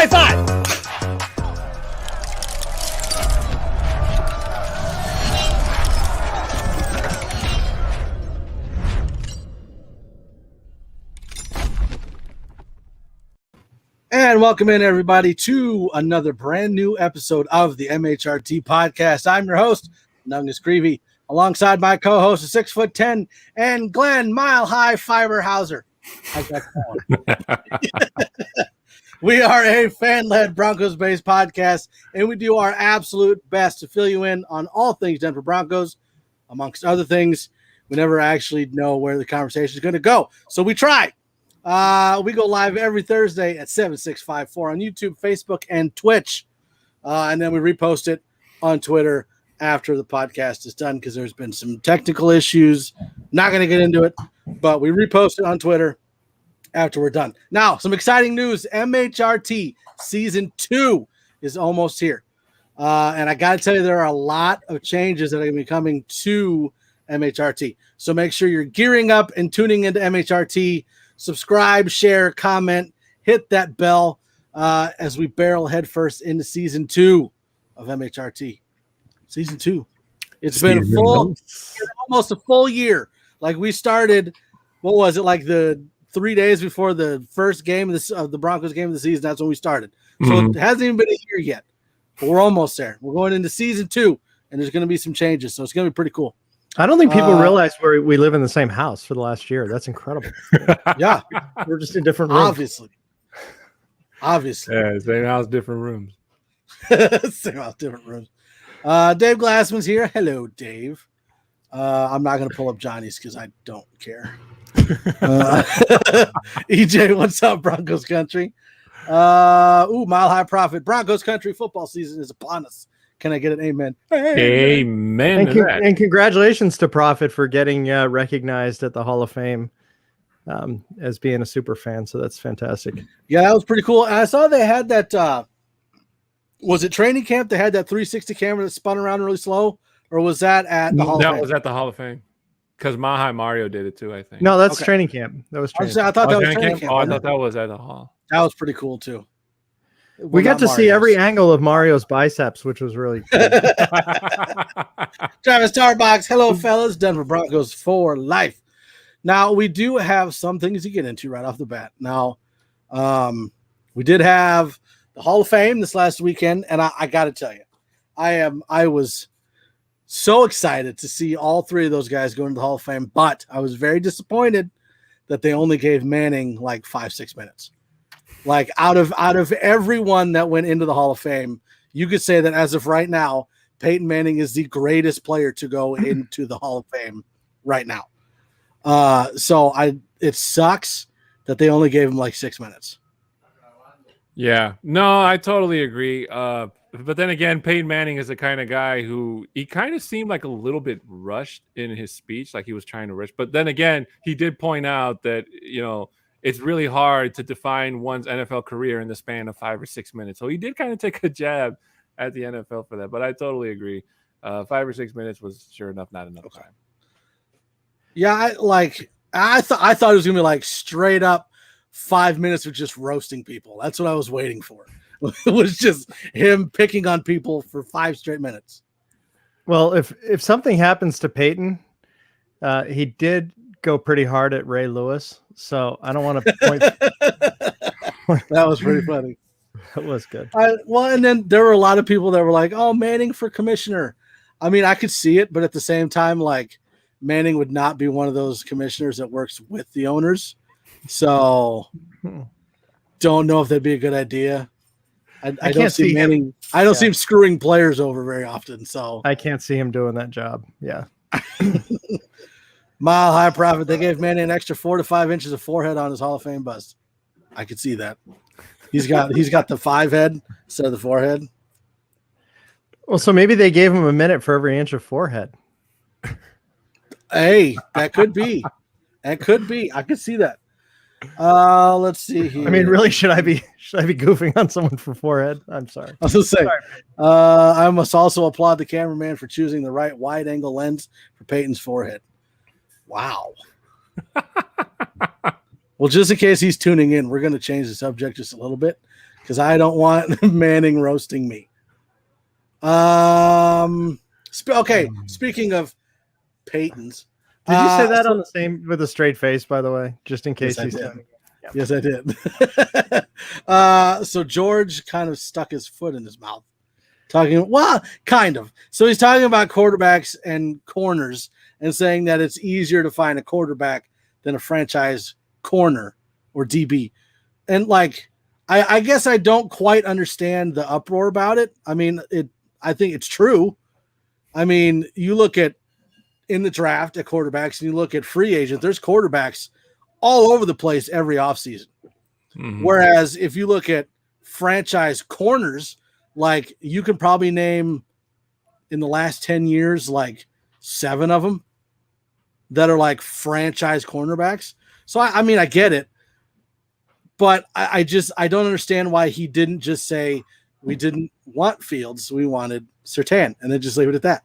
High five! And welcome in, everybody, to another brand new episode of the MHRT Podcast. I'm your host, Nungus Creevy, alongside my co-host, 6'10" and Glenn Mile High Fiber Hauser. We are a fan-led Broncos-based podcast, and we do our absolute best to fill you in on all things Denver Broncos, amongst other things. We never actually know where the conversation is going to go, so we try. We go live every Thursday at 7654 on YouTube, Facebook, and Twitch. And then we repost it on Twitter after the podcast is done because there's been some technical issues. Not going to get into it, but we repost it on Twitter after we're done. Now, some exciting news. MHRT Season 2 is almost here. And I got to tell you, there are a lot of changes that are going to be coming to MHRT. So make sure you're gearing up and tuning into MHRT. Subscribe, share, comment, hit that bell as we barrel headfirst into Season 2 of MHRT. Season 2. It's been almost a full year. Like we started, what was it, like the 3 days before the first game of the Broncos game of the season? That's when we started. So it hasn't even been a year yet, but we're almost there. We're going into Season 2, and there's going to be some changes, so it's going to be pretty cool. I don't think people realize we live in the same house for the last year. That's incredible. Yeah. We're just in different rooms. Obviously. Yeah, same house, different rooms. Same house, different rooms. Dave Glassman's here. Hello, Dave. I'm not going to pull up Johnny's because I don't care. EJ, what's up, Broncos country? Mile High Profit. Broncos country football season is upon us. Can I get an amen? Amen. And congratulations to Prophet for getting recognized at the Hall of Fame as being a super fan. So that's fantastic. Yeah, that was pretty cool. And I saw they had that. Was it training camp? They had that 360 camera that spun around really slow, or was that at the Hall of Fame? That was at the Hall of Fame because Mahai Mario did it too. I think. No, that's training camp. That was training camp. I thought that was training camp. Oh, I thought that was at the Hall. That was pretty cool too. We got to see every angle of Mario's biceps, which was really cool. Travis Tarbox, hello, fellas. Denver Broncos for life. Now, we do have some things to get into right off the bat. Now, we did have the Hall of Fame this last weekend, and I got to tell you, I was so excited to see all three of those guys go into the Hall of Fame, but I was very disappointed that they only gave Manning like 5-6 minutes. Like out of everyone that went into the Hall of Fame, you could say that as of right now, Peyton Manning is the greatest player to go into the Hall of Fame right now. So it sucks that they only gave him like 6 minutes. Yeah, no, I totally agree. But then again, Peyton Manning is the kind of guy who he kind of seemed like a little bit rushed in his speech, like he was trying to rush. But then again, he did point out that, it's really hard to define one's NFL career in the span of 5 or 6 minutes. So he did kind of take a jab at the NFL for that. But I totally agree. 5 or 6 minutes was sure enough not enough time. Yeah, I thought it was gonna be like straight up 5 minutes of just roasting people. That's what I was waiting for. It was just him picking on people for 5 straight minutes. Well, if something happens to Peyton, he did go pretty hard at Ray Lewis. So I don't want to point. That was pretty funny. That was good. And then there were a lot of people that were like, "Oh, Manning for commissioner." I mean, I could see it, but at the same time, like Manning would not be one of those commissioners that works with the owners. So don't know if that'd be a good idea. I don't see Manning. I don't see him screwing players over very often. So I can't see him doing that job. Yeah. Mile High Profit. They gave Manning an extra 4 to 5 inches of forehead on his Hall of Fame bust. I could see that. He's got the 5 head instead of the forehead. Well, so maybe they gave him a minute for every inch of forehead. Hey, that could be. That could be. I could see that. Let's see here. I mean, really, should I be goofing on someone for forehead? I'm sorry. I was going to say, I must also applaud the cameraman for choosing the right wide angle lens for Peyton's forehead. Wow. Well, just in case he's tuning in, we're going to change the subject just a little bit because I don't want Manning roasting me. Okay, speaking of Peyton's. Did you say that on the same with a straight face, by the way, just in case he's did. Yes, I did. So George kind of stuck his foot in his mouth. Kind of. So he's talking about quarterbacks and corners and saying that it's easier to find a quarterback than a franchise corner or DB. And like, I guess I don't quite understand the uproar about it. I mean, I think it's true. I mean, you look at in the draft at quarterbacks and you look at free agents, there's quarterbacks all over the place every offseason. Mm-hmm. Whereas if you look at franchise corners, like you can probably name in the last 10 years, like 7 of them that are like franchise cornerbacks. So, I mean, I get it, but I don't understand why he didn't just say we didn't want Fields. We wanted Surtain and then just leave it at that.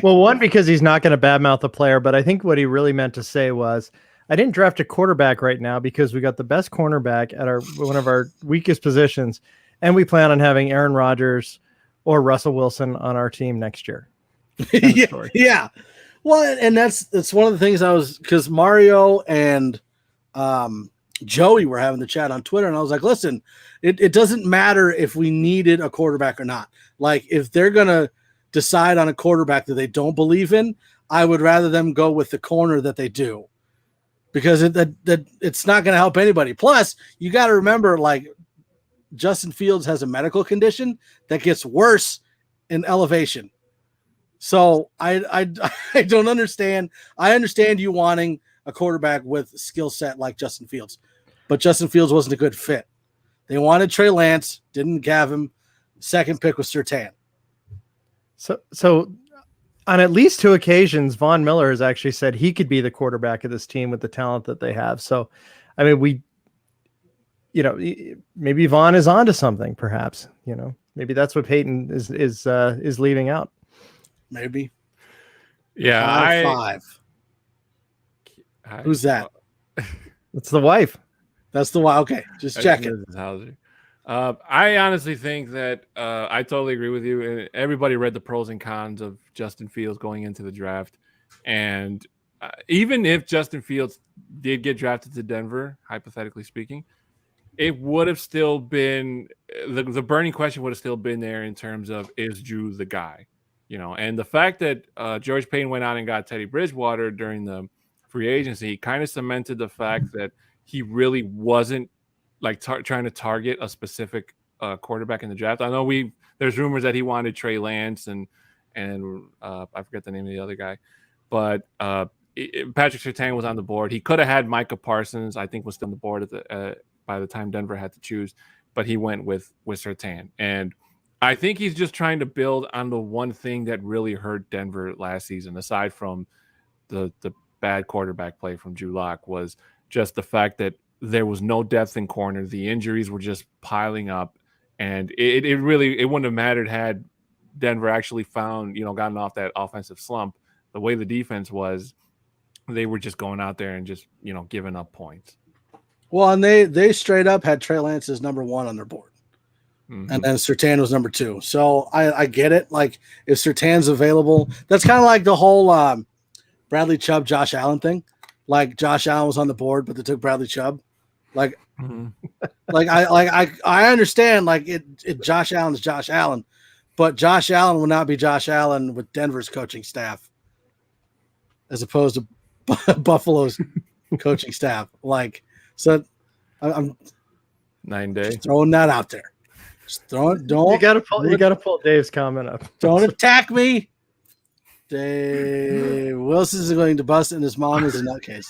Well, one, because he's not going to badmouth the player, but I think what he really meant to say was, I didn't draft a quarterback right now because we got the best cornerback at one of our weakest positions, and we plan on having Aaron Rodgers or Russell Wilson on our team next year. Yeah. Well, and that's one of the things because Mario and Joey were having the chat on Twitter, and I was like, listen, it doesn't matter if we needed a quarterback or not. Like, if they're going to decide on a quarterback that they don't believe in, I would rather them go with the corner that they do, because it's not going to help anybody. Plus, you got to remember, like, Justin Fields has a medical condition that gets worse in elevation. So I don't understand. I understand you wanting a quarterback with skill set like Justin Fields, but Justin Fields wasn't a good fit. They wanted Trey Lance, didn't have him. Second pick was Surtain. So on at least 2 occasions, Von Miller has actually said he could be the quarterback of this team with the talent that they have. So, I mean, maybe Von is onto something, perhaps, maybe that's what Peyton is leaving out. Maybe. Yeah. 5. Who's that? It's the wife. That's the wife. Okay. Just check it. I honestly think that I totally agree with you. And everybody read the pros and cons of Justin Fields going into the draft. And even if Justin Fields did get drafted to Denver, hypothetically speaking, it would have still been the burning question would have still been there in terms of, is Drew the guy? And the fact that George Payton went out and got Teddy Bridgewater during the free agency kind of cemented the fact that he really wasn't like trying to target a specific quarterback in the draft. I know there's rumors that he wanted Trey Lance and I forget the name of the other guy, but Patrick Surtain was on the board. He could have had Micah Parsons, I think was still on the board by the time Denver had to choose, but he went with Surtain. And I think he's just trying to build on the one thing that really hurt Denver last season, aside from the bad quarterback play from Drew Lock, was just the fact that there was no depth in corner. The injuries were just piling up, and it wouldn't have mattered had Denver actually gotten off that offensive slump. The way the defense was, they were just going out there and just, giving up points. Well, and they straight up had Trey Lance as number 1 on their board. Mm-hmm. And then Surtain was number 2. So I get it. Like, if Surtain's available, that's kind of like the whole Bradley Chubb, Josh Allen thing. Like, Josh Allen was on the board, but they took Bradley Chubb. Like, mm-hmm. I understand. Like, Josh Allen is Josh Allen, but Josh Allen will not be Josh Allen with Denver's coaching staff, as opposed to Buffalo's coaching staff. Like, so I'm 9 days throwing that out there. Just don't. You gotta pull Dave's comment up. Don't attack me. Dave Wilson is going to bust, and his mom is a nutcase.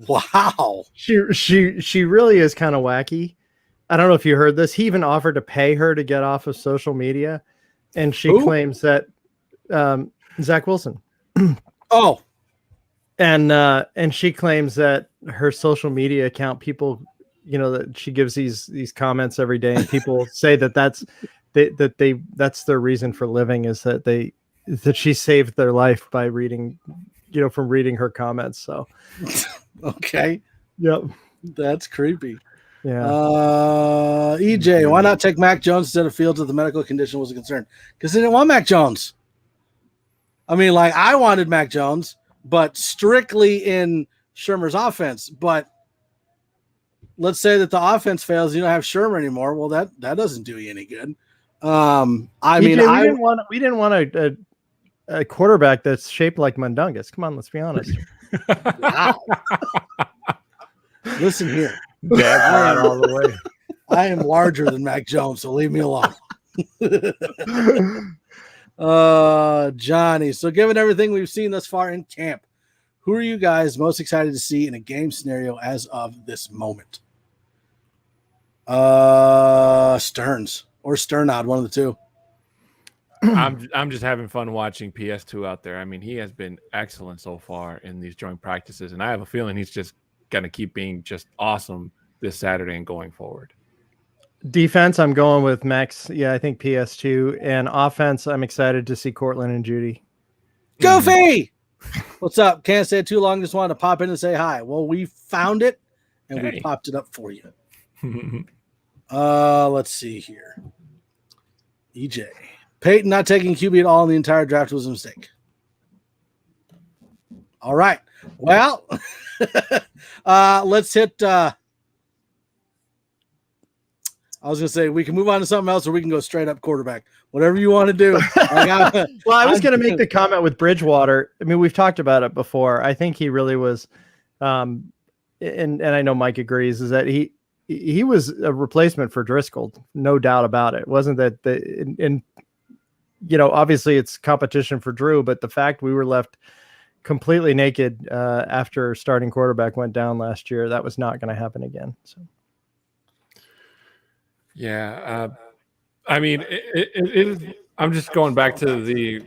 Wow. She really is kind of wacky. I don't know if you heard this. He even offered to pay her to get off of social media, and she claims that Zach Wilson. Oh. And she claims that her social media account, people, that she gives these comments every day, and people say that's their reason for living, is that she saved their life by reading, from reading her comments. So, okay. Yep. That's creepy. Yeah. EJ, why not take Mac Jones instead of Fields if the medical condition was a concern? Because they didn't want Mac Jones. I mean, like, I wanted Mac Jones, but strictly in Shermer's offense. But let's say that the offense fails, you don't have Shermer anymore. Well, that doesn't do you any good. We didn't want a quarterback that's shaped like Mundungus. Come on, let's be honest. Wow. Listen here. Dad all the way. I am larger than Mac Jones, so leave me alone. Johnny. So given everything we've seen thus far in camp, who are you guys most excited to see in a game scenario as of this moment? Stearns or Sternod, one of the two. I'm just having fun watching PS2 out there. I mean, he has been excellent so far in these joint practices, and I have a feeling he's just gonna keep being just awesome this Saturday and going forward. Defense, I'm going with Max. Yeah, I think PS2. And offense, I'm excited to see Cortland and Judy. Goofy! What's up? Can't stay too long. Just wanted to pop in and say hi. Well, we found it, and we popped it up for you. Let's see here. EJ. Peyton not taking QB at all in the entire draft was a mistake. All right. Well, let's hit I was going to say we can move on to something else or we can go straight up quarterback. Whatever you want to do. Well, I was going to make the comment with Bridgewater. I mean, we've talked about it before. I think he really was and I know Mike agrees, is that he was a replacement for Driscoll, no doubt about it. It wasn't that obviously it's competition for Drew, but the fact we were left completely naked after starting quarterback went down last year, that was not going to happen again. So, yeah, I mean, I'm just going back to the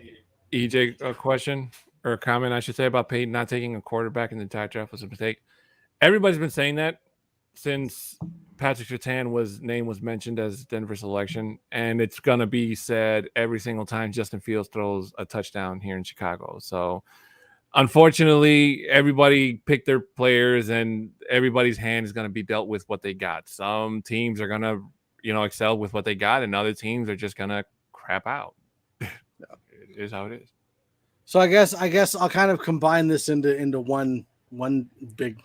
EJ question or comment, I should say, about Peyton not taking a quarterback in the entire draft was a mistake. Everybody's been saying that since Patrick Surtain name was mentioned as Denver selection, and it's going to be said every single time Justin Fields throws a touchdown here in Chicago. So unfortunately, everybody picked their players and everybody's hand is going to be dealt with what they got. Some teams are going to, excel with what they got, and other teams are just going to crap out. It is how it is. So I guess I'll kind of combine this into one big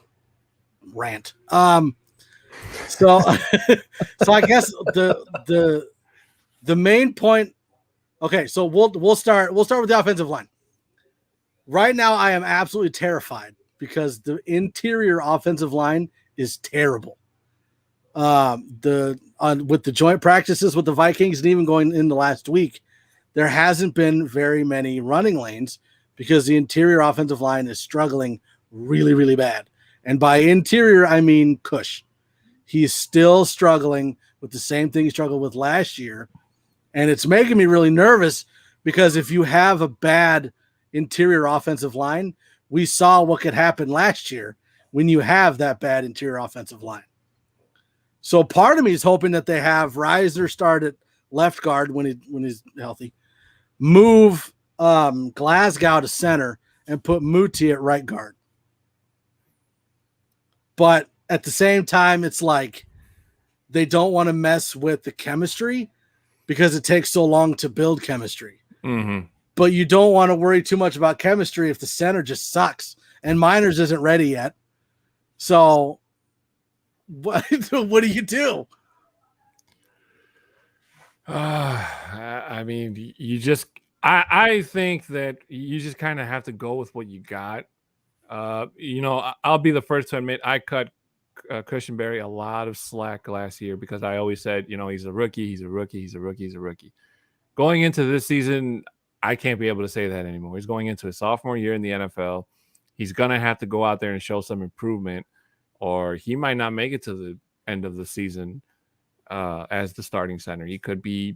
rant. So I guess the main point. Okay, so we'll start with the offensive line. Right now, I am absolutely terrified because the interior offensive line is terrible. With the joint practices with the Vikings and even going into last week, there hasn't been very many running lanes because the interior offensive line is struggling really, really bad. And by interior, I mean Cush. He's still struggling with the same thing he struggled with last year. And it's making me really nervous because if you have a bad interior offensive line, we saw what could happen last year when you have that bad interior offensive line. So part of me is hoping that they have Reisner start at left guard when he's healthy, move Glasgow to center, and put Muti at right guard. But at the same time, it's like they don't want to mess with the chemistry because it takes so long to build chemistry. Mm-hmm. But you don't want to worry too much about chemistry if the center just sucks and Miners isn't ready yet. So what do you do? I mean, I think that you just kind of have to go with what you got. I'll be the first to admit I cut Cushenberry a lot of slack last year because I always said, he's a rookie. Going into this season, I can't be able to say that anymore. He's going into his sophomore year in the NFL. He's going to have to go out there and show some improvement, or he might not make it to the end of the season as the starting center. He could be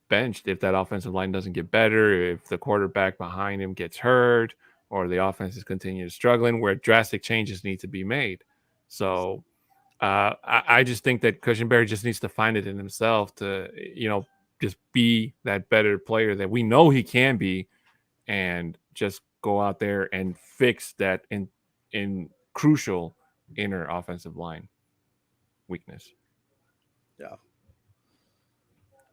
benched if that offensive line doesn't get better, if the quarterback behind him gets hurt, or the offense is continuing struggling, where drastic changes need to be made. So I just think that Cushenberry just needs to find it in himself to, just be that better player that we know he can be, and just go out there and fix that in crucial inner offensive line. weakness. Yeah.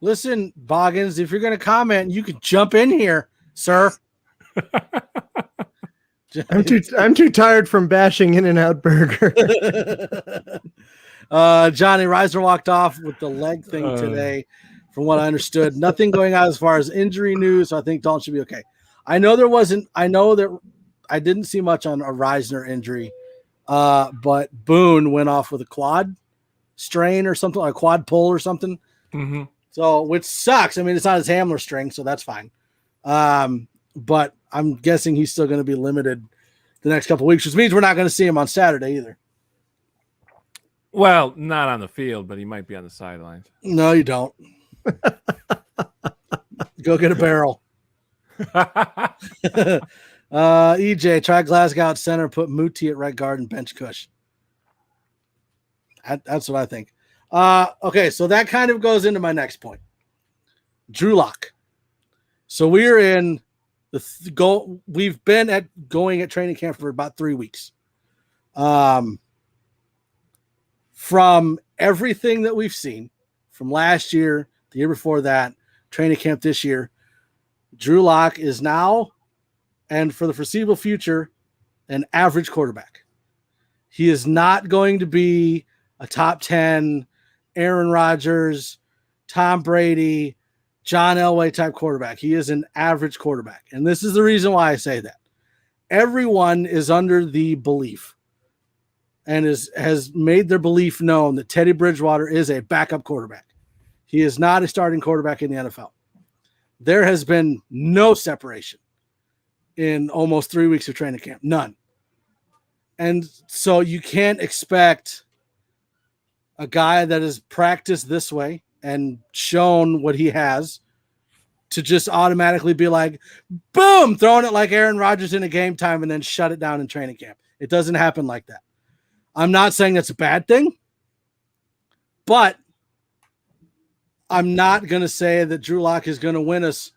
Listen, Boggins, if you're going to comment, you can jump in here, sir. I'm too tired from bashing In-N-Out Burger. Johnny Reiser walked off with the leg thing today, from what I understood. Nothing going on as far as injury news, so I think Dalton should be okay. I know that I didn't see much on a Reisner injury, but Boone went off with a quad strain or something, like a quad pull or something. Mm-hmm. So, which sucks. I mean, it's not his hammer string, so that's fine. But I'm guessing he's still going to be limited the next couple of weeks, which means we're not going to see him on Saturday either. Well, not on the field, but he might be on the sidelines. No, you don't. Go get a barrel. EJ, try Glasgow at center, put Muti at right guard and bench Cush. That's what I think. Okay, so that kind of goes into my next point. Drew Lock. So we're in we've been going at training camp for about 3 weeks. From everything that we've seen from last year, the year before that, training camp this year, Drew Lock is now, and for the foreseeable future, an average quarterback. He is not going to be a top 10 Aaron Rodgers, Tom Brady, John Elway type quarterback. He is an average quarterback. And this is the reason why I say that. Everyone is under the belief and has made their belief known that Teddy Bridgewater is a backup quarterback. He is not a starting quarterback in the NFL. There has been no separation in almost 3 weeks of training camp. None. And so you can't expect a guy that has practiced this way and shown what he has to just automatically be like, boom, throwing it like Aaron Rodgers in a game time and then shut it down in training camp. It doesn't happen like that. I'm not saying that's a bad thing, but I'm not going to say that Drew Lock is going to win us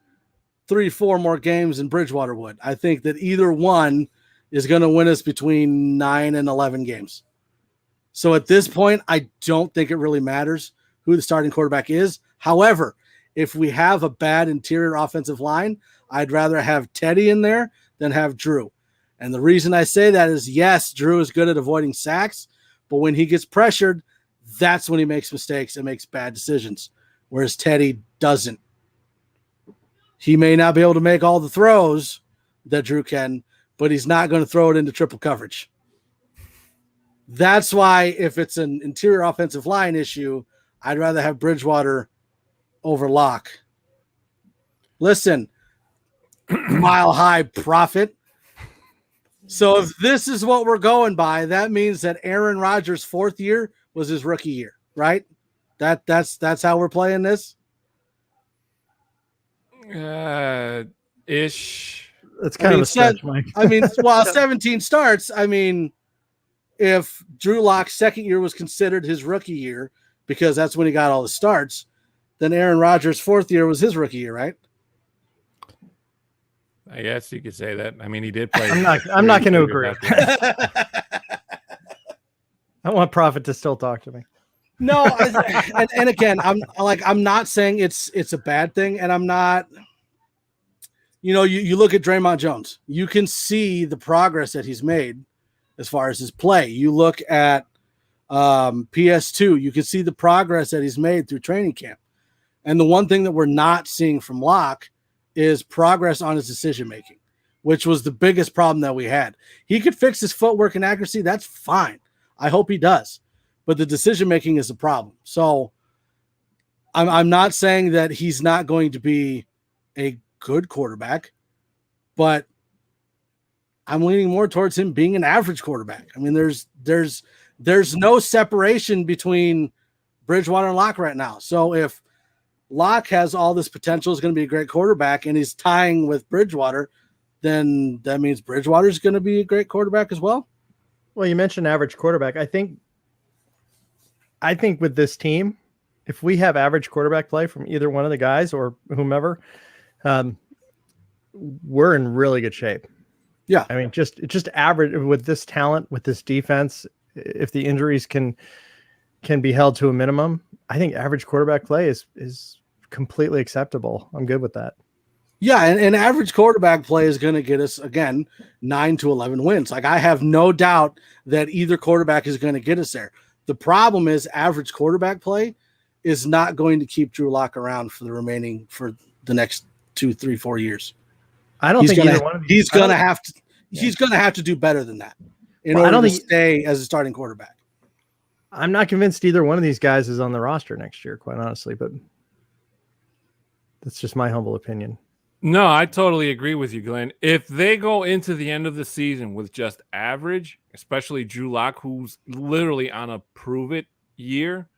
3-4 more games than Bridgewater would. I think that either one is going to win us between 9 and 11 games. So at this point, I don't think it really matters who the starting quarterback is. However, if we have a bad interior offensive line, I'd rather have Teddy in there than have Drew. And the reason I say that is, yes, Drew is good at avoiding sacks, but when he gets pressured, that's when he makes mistakes and makes bad decisions, whereas Teddy doesn't. He may not be able to make all the throws that Drew can, but he's not going to throw it into triple coverage. That's why if it's an interior offensive line issue, I'd rather have Bridgewater over Lock. Listen, Mile High Prophet. So if this is what we're going by, that means that Aaron Rodgers' 4th year was his rookie year, right? That's how we're playing this. Ish. That's kind of a stretch, Mike. I mean, while 17 starts, I mean, if Drew Lock's 2nd year was considered his rookie year because that's when he got all the starts, then Aaron Rodgers' 4th year was his rookie year, right? I guess you could say that. I mean, he did play. I'm not going to agree. I want Prophet to still talk to me. No, and again, I'm not saying it's a bad thing, and I'm not. You look at Draymond Jones, you can see the progress that he's made as far as his play. You look at PS2, you can see the progress that he's made through training camp. And the one thing that we're not seeing from Locke is progress on his decision-making, which was the biggest problem that we had. He could fix his footwork and accuracy. That's fine. I hope he does. But the decision-making is the problem. So I'm not saying that he's not going to be a good quarterback, but I'm leaning more towards him being an average quarterback. I mean, there's no separation between Bridgewater and Locke right now. So if Locke has all this potential, is going to be a great quarterback, and he's tying with Bridgewater, then that means Bridgewater is going to be a great quarterback as well. Well, you mentioned average quarterback. I think with this team, if we have average quarterback play from either one of the guys or whomever, we're in really good shape. Yeah. I mean, just average with this talent, with this defense, if the injuries can can be held to a minimum, I think average quarterback play is completely acceptable. I'm good with that. Yeah, and average quarterback play is going to get us, again, 9 to 11 wins. Like, I have no doubt that either quarterback is going to get us there. The problem is average quarterback play is not going to keep Drew Lock around for the next 2, 3, 4 years. I don't think either one of these. He's going to have to do better than that in order to stay as a starting quarterback. I'm not convinced either one of these guys is on the roster next year, quite honestly, but that's just my humble opinion. No, I totally agree with you, Glenn. If they go into the end of the season with just average, especially Drew Lock, who's literally on a prove-it year,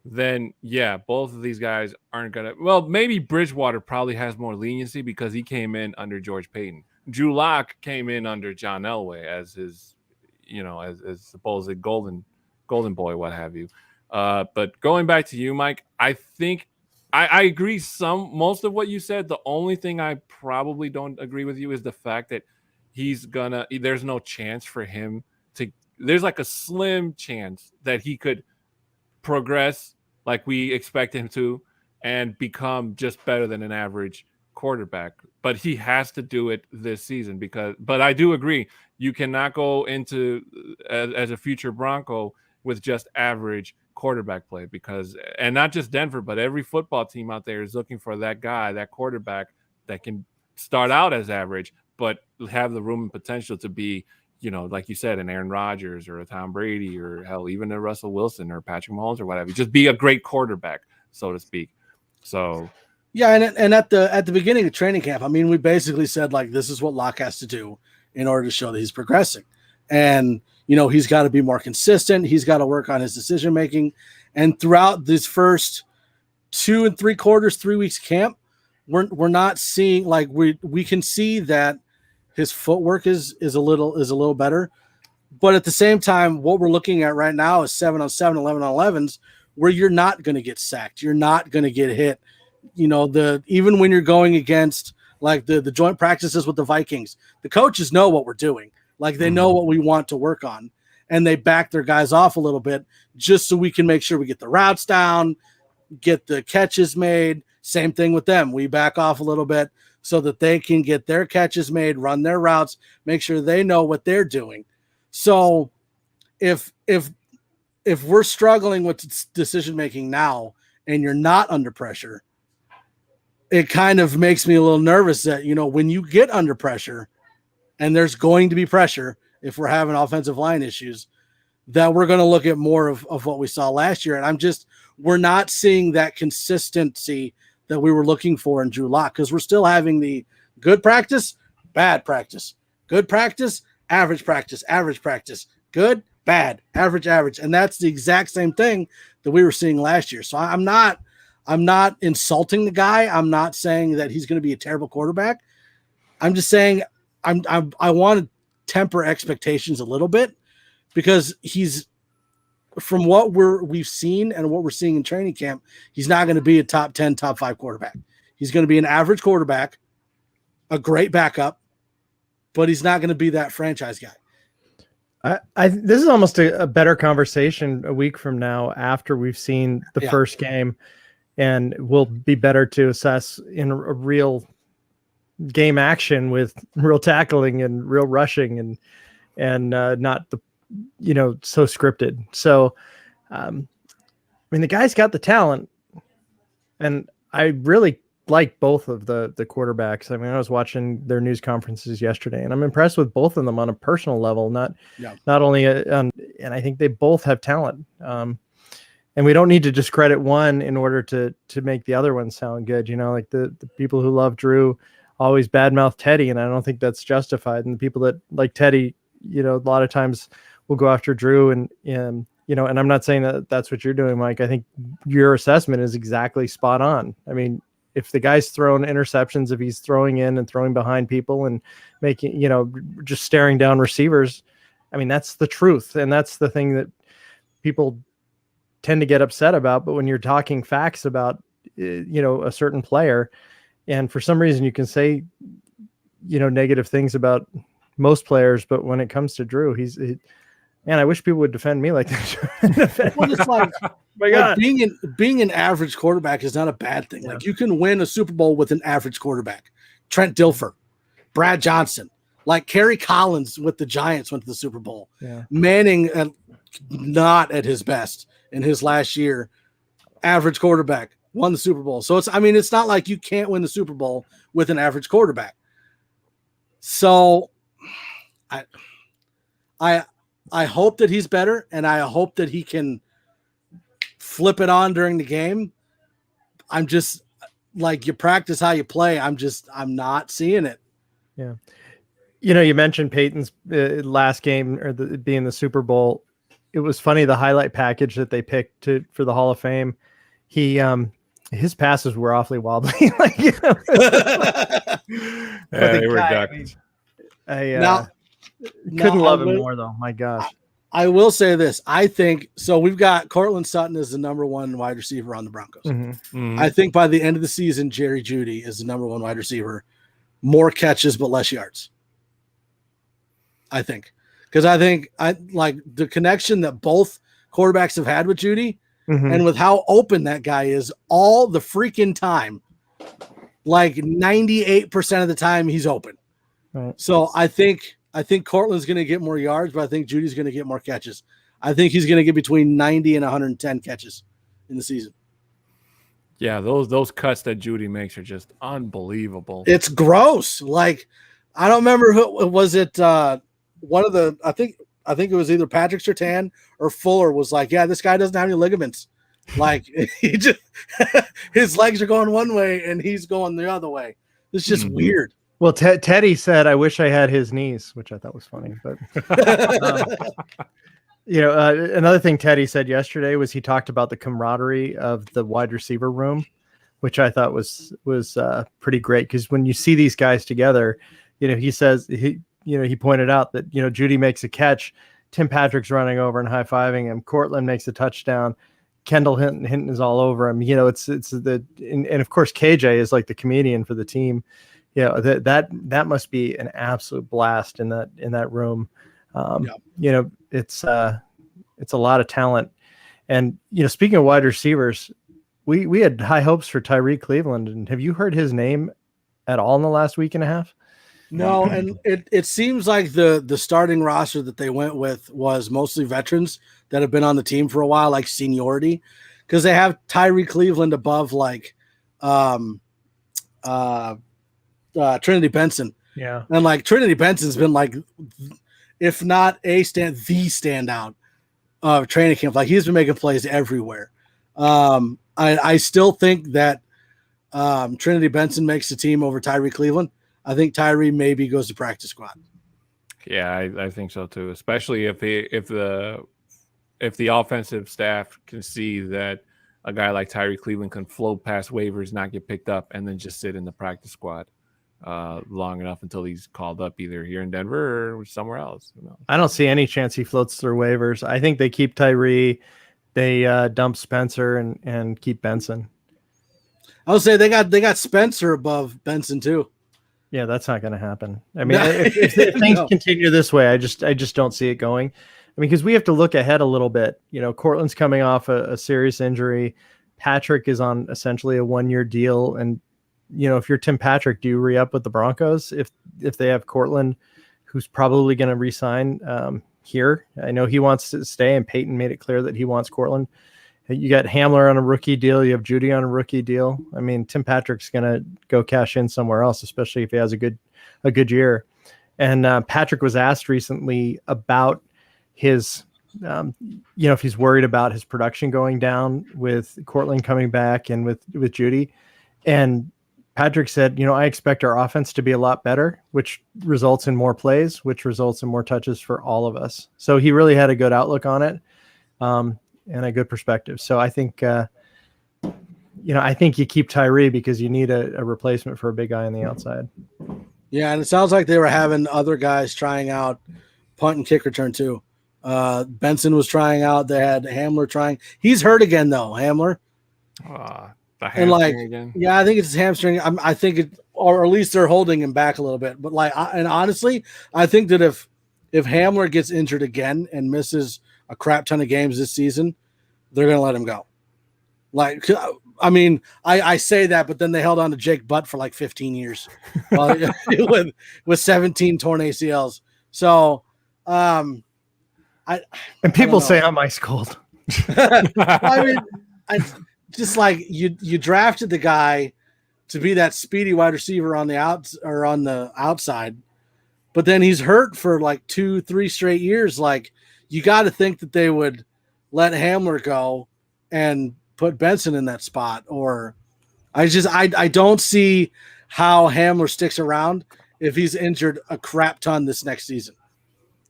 then, yeah, both of these guys aren't going to – well, maybe Bridgewater probably has more leniency because he came in under George Payton. Drew Lock came in under John Elway as his, as supposed golden boy, what have you. But going back to you, Mike, I think – I agree most of what you said. The only thing I probably don't agree with you is the fact that there's no chance for him there's like a slim chance that he could progress like we expect him to and become just better than an average quarterback. But he has to do it this season but I do agree. You cannot go into as a future Bronco with just average quarterback play and not just Denver, but every football team out there is looking for that guy, that quarterback that can start out as average, but have the room and potential to be, like you said, an Aaron Rodgers or a Tom Brady or hell, even a Russell Wilson or Patrick Mahomes or whatever. Just be a great quarterback, so to speak. So yeah, and at the beginning of training camp, I mean, we basically said like this is what Locke has to do in order to show that he's progressing, and he's got to be more consistent. He's got to work on his decision making, and throughout this first 2 3/4, 3 weeks camp, we're not seeing like we can see that his footwork is a little better, but at the same time, what we're looking at right now is 7-on-7, 11-on-11s, where you're not going to get sacked, you're not going to get hit. Even when you're going against like the joint practices with the Vikings, the coaches know what we're doing. Like they know what we want to work on, and they back their guys off a little bit just so we can make sure we get the routes down, get the catches made. Same thing with them. We back off a little bit so that they can get their catches made, run their routes, make sure they know what they're doing. So if we're struggling with decision making now and you're not under pressure, it kind of makes me a little nervous that, when you get under pressure, and there's going to be pressure if we're having offensive line issues, that we're going to look at more of what we saw last year. And we're not seeing that consistency that we were looking for in Drew Lock, because we're still having the good practice, bad practice, good practice, average practice, good, bad, average. And that's the exact same thing that we were seeing last year. So I'm not insulting the guy. I'm not saying that he's going to be a terrible quarterback. I'm just saying I want to temper expectations a little bit, because he's, from what we've seen and what we're seeing in training camp, he's not going to be a top 10, top 5 quarterback. He's going to be an average quarterback, a great backup, but he's not going to be that franchise guy. This is almost a better conversation a week from now after we've seen the first game, and we'll be better to assess in a real game action with real tackling and real rushing and not the so scripted. So the guy's got the talent, and I really like both of the quarterbacks. I mean, I was watching their news conferences yesterday, and I'm impressed with both of them on a personal level, not only and I think they both have talent, and we don't need to discredit one in order to make the other one sound good. Like the people who love Drew always badmouth Teddy, and I don't think that's justified. And the people that like Teddy, a lot of times will go after Drew, and and I'm not saying that that's what you're doing, Mike. I think your assessment is exactly spot on. I mean, if the guy's throwing interceptions, if he's throwing in and throwing behind people and making, just staring down receivers, I mean, that's the truth. And that's the thing that people tend to get upset about. But when you're talking facts about, a certain player, and for some reason you can say, negative things about most players, but when it comes to Drew, Man, I wish people would defend me like that. Well, it's like, My God. being an average quarterback is not a bad thing. Like, you can win a Super Bowl with an average quarterback. Trent Dilfer, Brad Johnson, like Kerry Collins with the Giants went to the Super Bowl. Yeah. Manning, not at his best in his last year, average quarterback, won the Super Bowl. So it's not like you can't win the Super Bowl with an average quarterback. So I hope that he's better, and I hope that he can flip it on during the game. I'm just like, you practice how you play. I'm not seeing it. Yeah. You mentioned Peyton's last game or being the Super Bowl. It was funny, the highlight package that they picked for the Hall of Fame. His passes were awfully wobbly. They were ducked. Couldn't love him more though. My gosh. I will say this. I think so. We've got Cortland Sutton as the number one wide receiver on the Broncos. Mm-hmm. Mm-hmm. I think by the end of the season, Jerry Jeudy is the number one wide receiver, more catches but less yards. I think, because I think I like the connection that both quarterbacks have had with Jeudy, and with how open that guy is all the freaking time. Like 98% of the time, he's open. Right. So I think Cortland's going to get more yards, but I think Judy's going to get more catches. I think he's going to get between 90 and 110 catches in the season. Yeah, those cuts that Jeudy makes are just unbelievable. It's gross. Like, I don't remember who was it. One of the I think it was either Patrick Surtain or Fuller was like, yeah, this guy doesn't have any ligaments. Like, he just his legs are going one way and he's going the other way. It's just weird. Well, Teddy said, "I wish I had his knees," which I thought was funny. But another thing Teddy said yesterday was he talked about the camaraderie of the wide receiver room, which I thought was pretty great, because when you see these guys together, he says he pointed out that Jeudy makes a catch, Tim Patrick's running over and high fiving him, Cortland makes a touchdown, Kendall Hinton is all over him. And of course KJ is like the comedian for the team. That must be an absolute blast in that room. It's a lot of talent. And speaking of wide receivers, we had high hopes for Tyree Cleveland. And have you heard his name at all in the last week and a half? No, and it seems like the starting roster that they went with was mostly veterans that have been on the team for a while, like seniority, because they have Tyree Cleveland above like Trinity Benson. Yeah. And like Trinity Benson's been like, if not the standout of training camp. Like, he's been making plays everywhere. I still think that Trinity Benson makes the team over Tyree Cleveland. I think Tyree maybe goes to practice squad. Yeah, I think so too. Especially if the offensive staff can see that a guy like Tyree Cleveland can float past waivers, not get picked up, and then just sit in the practice squad long enough until he's called up either here in Denver or somewhere else. I don't see any chance he floats through waivers. I think they keep Tyree, they dump Spencer and keep Benson. I would say they got Spencer above Benson too. Yeah, that's not going to happen. I mean, if things continue this way, I just don't see it going. I mean, because we have to look ahead a little bit. Cortland's coming off a serious injury. Patrick is on essentially a 1-year deal. And, if you're Tim Patrick, do you re-up with the Broncos if they have Cortland, who's probably going to re-sign here? I know he wants to stay, and Peyton made it clear that he wants Cortland. You got Hamler on a rookie deal. You have Jeudy on a rookie deal. I mean, Tim Patrick's going to go cash in somewhere else, especially if he has a good year. And Patrick was asked recently about his, if he's worried about his production going down with Cortland coming back and with Jeudy. And Patrick said, I expect our offense to be a lot better, which results in more plays, which results in more touches for all of us. So he really had a good outlook on it. And a good perspective. So I think, I think you keep Tyree because you need a replacement for a big guy on the outside. Yeah, and it sounds like they were having other guys trying out punt and kick return too. Benson was trying out. They had Hamler trying. He's hurt again though, Hamler. The hamstring again. Yeah, I think it's his hamstring. I think it, or at least they're holding him back a little bit. But honestly, I think that if Hamler gets injured again and misses a crap ton of games this season, they're going to let him go. Like, I mean, I say that, but then they held on to Jake Butt for like 15 years with 17 torn ACLs. So, people say I'm ice cold. I mean, I just like you drafted the guy to be that speedy wide receiver on the outside, but then he's hurt for like 2-3 straight years. Like, you got to think that they would let Hamler go and put Benson in that spot. Or I don't see how Hamler sticks around if he's injured a crap ton this next season.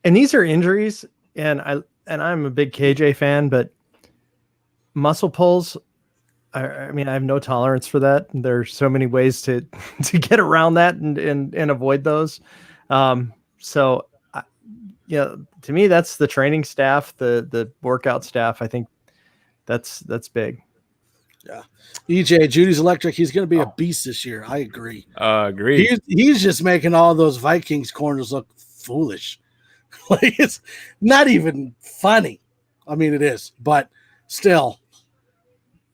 And these are injuries, and I'm a big KJ fan, but muscle pulls, I mean, I have no tolerance for that. There's so many ways to get around that and avoid those. So, to me, that's the training staff, the workout staff. I think that's big. Yeah. EJ, Judy's electric. He's going to be a beast this year. I agree. Agree. He's just making all those Vikings corners look foolish. Like, it's not even funny. I mean, it is, but still,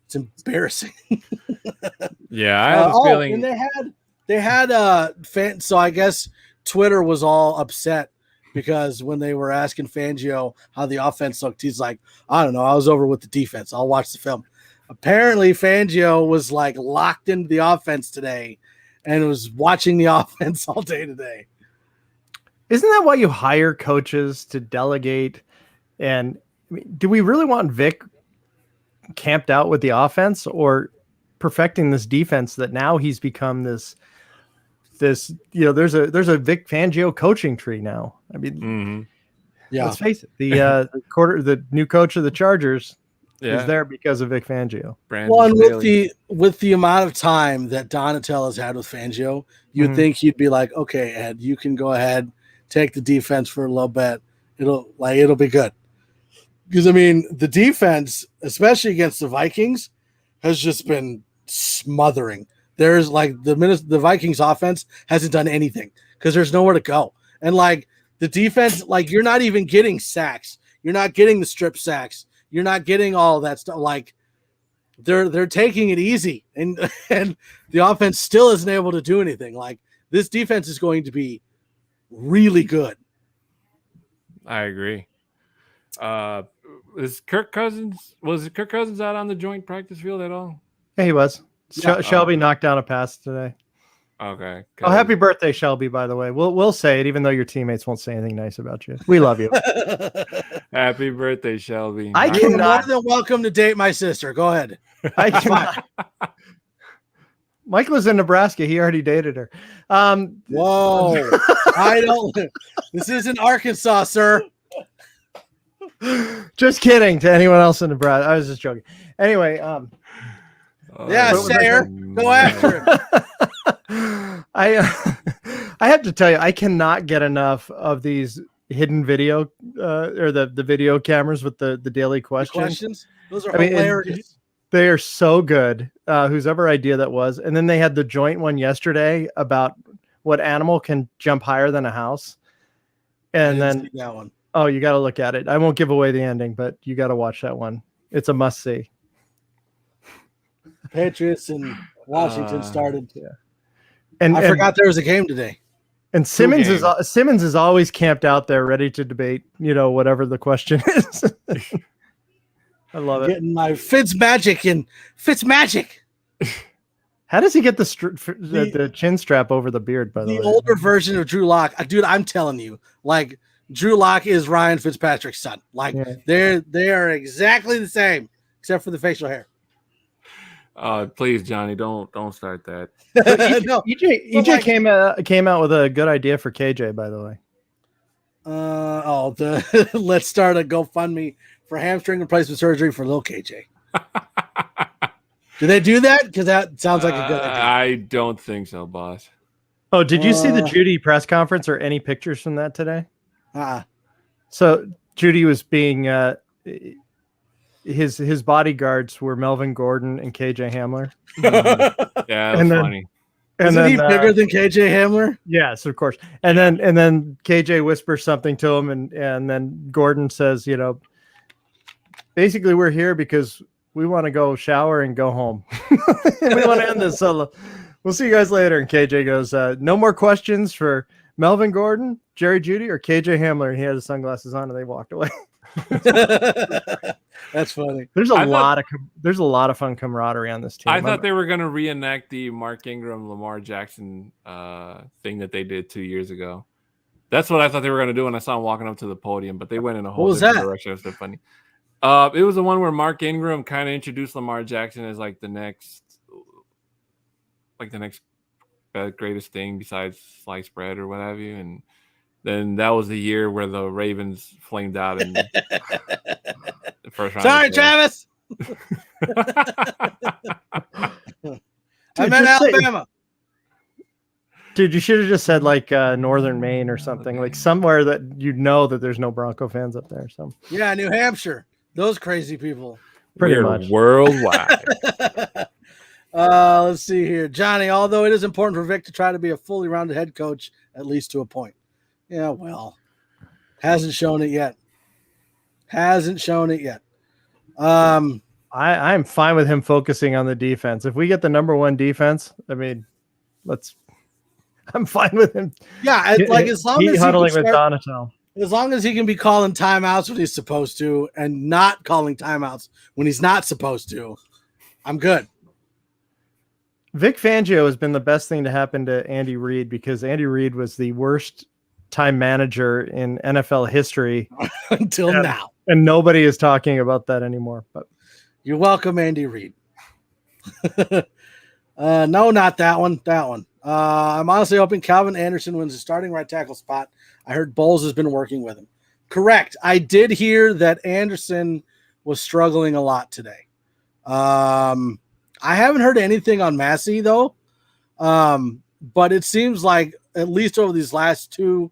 it's embarrassing. Yeah, I have a feeling. And they had fans. So I guess Twitter was all upset because when they were asking Fangio how the offense looked, he's like, I don't know. I was over with the defense. I'll watch the film. Apparently, Fangio was like locked into the offense today and was watching the offense all day today. Isn't that why you hire coaches to delegate? And I mean, do we really want Vic camped out with the offense or perfecting this defense that now he's become this, there's a Vic Fangio coaching tree now. I mean, let's face it, the new coach of the Chargers is there because of Vic Fangio. Well, and with the amount of time that Donatell has had with Fangio, you'd think he'd be like, okay, Ed, you can go ahead, take the defense for a little bit. It'll be good. Because I mean, the defense, especially against the Vikings, has just been smothering. There's like the Vikings offense hasn't done anything because there's nowhere to go. And like the defense, like you're not even getting sacks. You're not getting the strip sacks. You're not getting all that stuff. Like they're taking it easy, and the offense still isn't able to do anything. Like this defense is going to be really good. I agree. Was Kirk Cousins out on the joint practice field at all? Yeah, he was. Shelby knocked down a pass today. Okay. Oh, happy birthday, Shelby, by the way. We'll say it, even though your teammates won't say anything nice about you. We love you. Happy birthday, Shelby. You're more than welcome to date my sister. Go ahead. I cannot. Mike was in Nebraska. He already dated her. Whoa. I don't. This isn't Arkansas, sir. Just kidding to anyone else in Nebraska. I was just joking. Anyway, Sayer, go after him. I have to tell you, I cannot get enough of these hidden video or the video cameras with the daily questions. Those are hilarious. They are so good. Whose ever idea that was. And then they had the joint one yesterday about what animal can jump higher than a house. And then that one. Oh, you got to look at it. I won't give away the ending, but you got to watch that one. It's a must see. Patriots and Washington started. Yeah. And I forgot there was a game today. And Simmons is always camped out there ready to debate, whatever the question is. I love it. Getting my Fitzmagic. How does he get the chin strap over the beard, by the way? The older version of Drew Lock. Dude, I'm telling you, like Drew Lock is Ryan Fitzpatrick's son. Like they are exactly the same, except for the facial hair. Please, Johnny, don't start that. No, EJ came out with a good idea for KJ, by the way. Let's start a GoFundMe for hamstring replacement surgery for little KJ. Do they do that? Because that sounds like a good idea. I don't think so, boss. Oh, did you see the Judy press conference or any pictures from that today? So Judy was being his bodyguards were Melvin Gordon and KJ Hamler. Yeah, that's funny. And Isn't he bigger than KJ Hamler? Yes, of course. And then KJ whispers something to him, and then Gordon says, basically we're here because we want to go shower and go home. We want to end this. So we'll see you guys later. And KJ goes, no more questions for Melvin Gordon, Jerry Jeudy, or KJ Hamler. And he had his sunglasses on, and they walked away. That's funny. There's a lot of fun camaraderie on this team. I thought they were going to reenact the Mark Ingram, Lamar Jackson thing that they did 2 years ago. That's what I thought they were going to do when I saw them walking up to the podium, but they went in a whole different direction. It was so funny. It was the one where Mark Ingram kind of introduced Lamar Jackson as like the next greatest thing besides sliced bread or what have you, and then that was the year where the Ravens flamed out in the first round. Sorry, Travis. I'm in Alabama. Dude, you should have just said like Northern Maine or something, like somewhere that that there's no Bronco fans up there. So yeah, New Hampshire. Those crazy people. Pretty much worldwide. Let's see here, Johnny. Although it is important for Vic to try to be a fully rounded head coach, at least to a point. Yeah, well, hasn't shown it yet. I'm fine with him focusing on the defense. If we get the number one defense, I mean, I'm fine with him. Yeah, as long as huddling with Donato. As long as he can be calling timeouts when he's supposed to and not calling timeouts when he's not supposed to, I'm good. Vic Fangio has been the best thing to happen to Andy Reid because Andy Reid was the worst time manager in NFL history until now. And nobody is talking about that anymore. But you're welcome, Andy Reid. No, not that one. I'm honestly hoping Calvin Anderson wins the starting right tackle spot. I heard Bowles has been working with him. Correct. I did hear that Anderson was struggling a lot today. I haven't heard anything on Massey, though. But it seems like at least over these last 2-3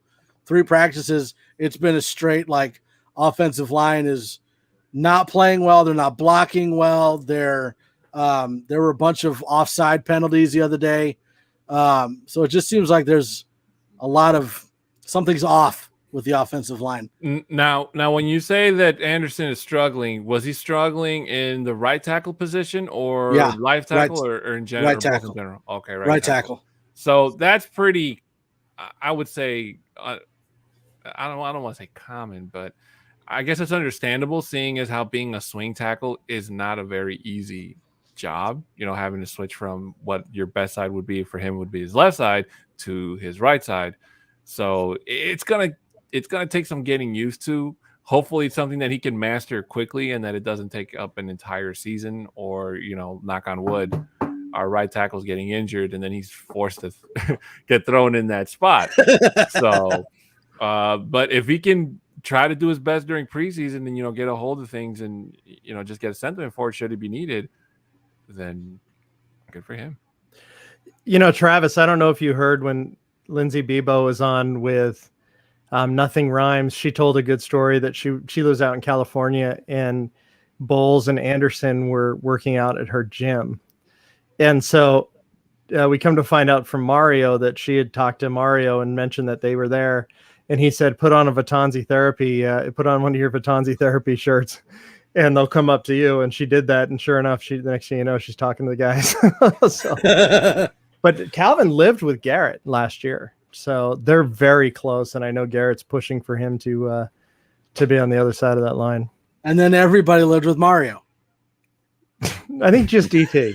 practices, it's been a straight offensive line is not playing well. They're not blocking well. There were a bunch of offside penalties the other day. So it just seems like there's a lot of something's off with the offensive line. Now, when you say that Anderson is struggling, was he struggling in the right tackle position or left tackle or in general? Right tackle. In general? Okay, right tackle. So that's pretty, I would say, I don't want to say common, but I guess it's understandable seeing as how being a swing tackle is not a very easy job, having to switch from what your best side would be for him would be his left side to his right side. So it's gonna take some getting used to. Hopefully it's something that he can master quickly and that it doesn't take up an entire season or, knock on wood, our right tackle's getting injured and then he's forced to get thrown in that spot. So, but if he can try to do his best during preseason and, get a hold of things and, just get a sentiment for it should it be needed, then good for him. Travis, I don't know if you heard when Lindsay Bebo was on with Nothing Rhymes. She told a good story that she lives out in California and Bowles and Anderson were working out at her gym. And so we come to find out from Mario that she had talked to Mario and mentioned that they were there. And he said, put on one of your Vitanzi therapy shirts and they'll come up to you. And she did that. And sure enough, the next thing you know, she's talking to the guys. But Calvin lived with Garrett last year. So they're very close. And I know Garrett's pushing for him to be on the other side of that line. And then everybody lived with Mario. I think just DT.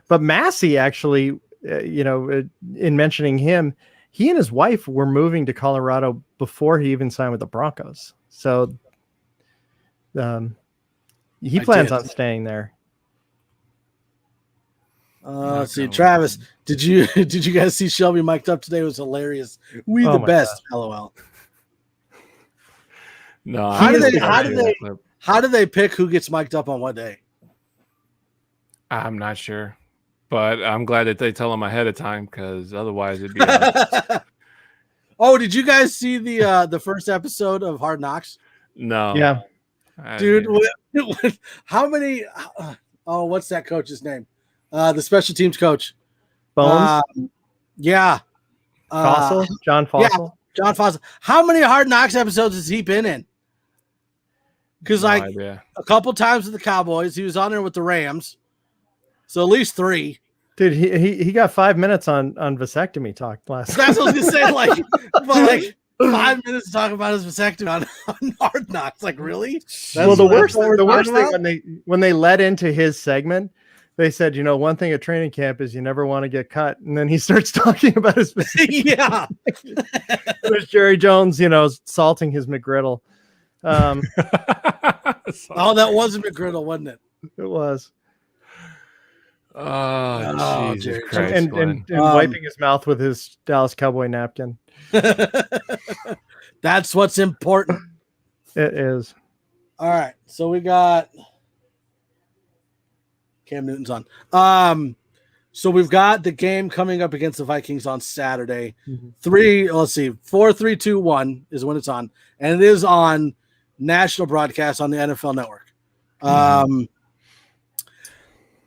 But Massey actually, in mentioning him, he and his wife were moving to Colorado before he even signed with the Broncos. So he plans on staying there. Let's see, Travis, did you guys see Shelby mic'd up today? It was hilarious. We the best. God. LOL. No. How do they pick who gets mic'd up on what day? I'm not sure, but I'm glad that they tell them ahead of time because otherwise it'd be. Oh, did you guys see the first episode of Hard Knocks? No. Yeah. Dude, how many? What's that coach's name? The special teams coach. Bones? Yeah. Fossil? John Fossil? Yeah, John Fossil. How many Hard Knocks episodes has he been in? Because a couple times with the Cowboys, he was on there with the Rams. So at least 3. Dude, he got 5 minutes on vasectomy talk last. That's what I was gonna say. Like 5 minutes to talk about his vasectomy on Hard Knocks. Like, really? Well, the worst thing when they led into his segment, they said, one thing at training camp is you never want to get cut, and then he starts talking about his vasectomy. Yeah. There's Jerry Jones, salting his McGriddle. Oh, that was a McGriddle, wasn't it? It was. Oh, Jesus Christ. And wiping his mouth with his Dallas Cowboy napkin. That's what's important. It is. All right. So we got Cam Newton's on. So we've got the game coming up against the Vikings on Saturday. 4-3-2-1 is when it's on. And it is on national broadcast on the NFL Network.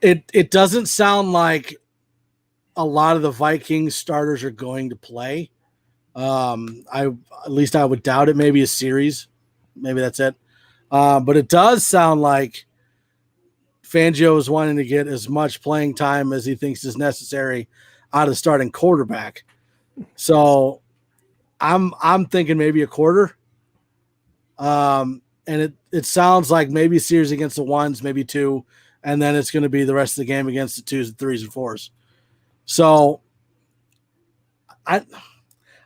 It doesn't sound like a lot of the Vikings starters are going to play. At least I would doubt it. Maybe a series. Maybe that's it. But it does sound like Fangio is wanting to get as much playing time as he thinks is necessary out of the starting quarterback. So I'm thinking maybe a quarter. And it sounds like maybe a series against the 1s, maybe 2. And then it's going to be the rest of the game against the 2s and 3s and 4s. So I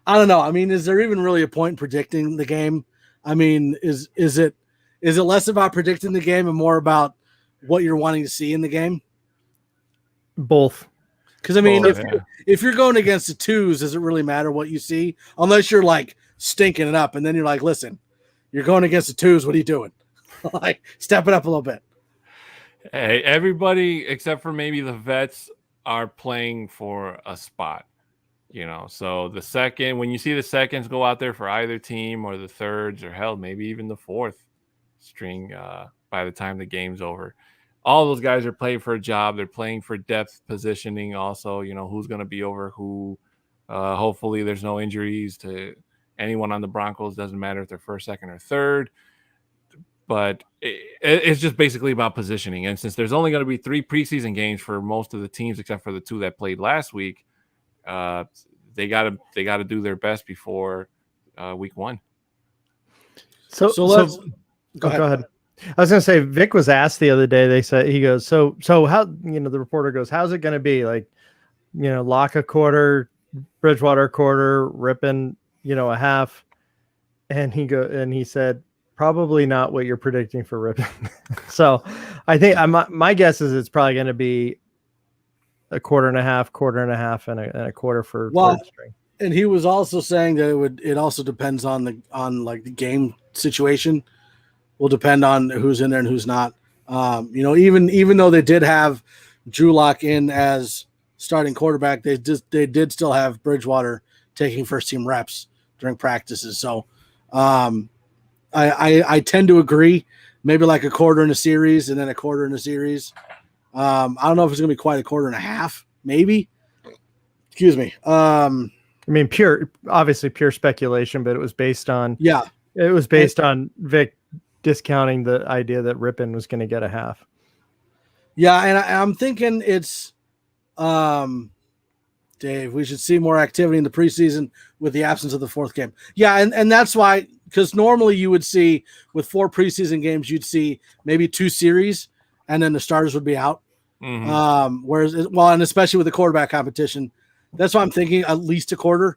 don't know. I mean, is there even really a point in predicting the game? I mean, is it less about predicting the game and more about what you're wanting to see in the game? Both. Because I mean, if you're going against the 2s, does it really matter what you see? Unless you're like stinking it up, and then you're like, listen, you're going against the 2s. What are you doing? Like, step it up a little bit. Hey, everybody except for maybe the vets are playing for a spot, So when you see the seconds go out there for either team, or the 3rds, or hell, maybe even the 4th string by the time the game's over, all those guys are playing for a job. They're playing for depth positioning also, who's going to be over who. Hopefully there's no injuries to anyone on the Broncos. Doesn't matter if they're 1st, 2nd, or 3rd. But it's just basically about positioning. And since there's only going to be 3 preseason games for most of the teams, except for the 2 that played last week, they got to do their best before week 1. So let's go ahead. I was going to say, Vic was asked the other day. He goes, so how, the reporter goes, how's it going to be? Like, Lock a quarter, Bridgewater a quarter, Rippon, a half. And he said, probably not what you're predicting for Rippon. So I think my guess is it's probably going to be a quarter and a half, and a quarter for third string. And he was also saying that it also depends on the game situation. Will depend on who's in there and who's not. Even though they did have Drew Lock in as starting quarterback, they did still have Bridgewater taking first team reps during practices. So I tend to agree, maybe like a quarter in a series and then a quarter in a series. I don't know if it's going to be quite a quarter and a half, maybe. Excuse me. I mean, obviously pure speculation, but it was based on on Vic discounting the idea that Rippon was going to get a half. Yeah, and I'm thinking it's Dave, we should see more activity in the preseason with the absence of the 4th game. Yeah, and that's why, because normally you would see with 4 preseason games, you'd see maybe 2 series, and then the starters would be out. And especially with the quarterback competition, that's why I'm thinking at least a quarter.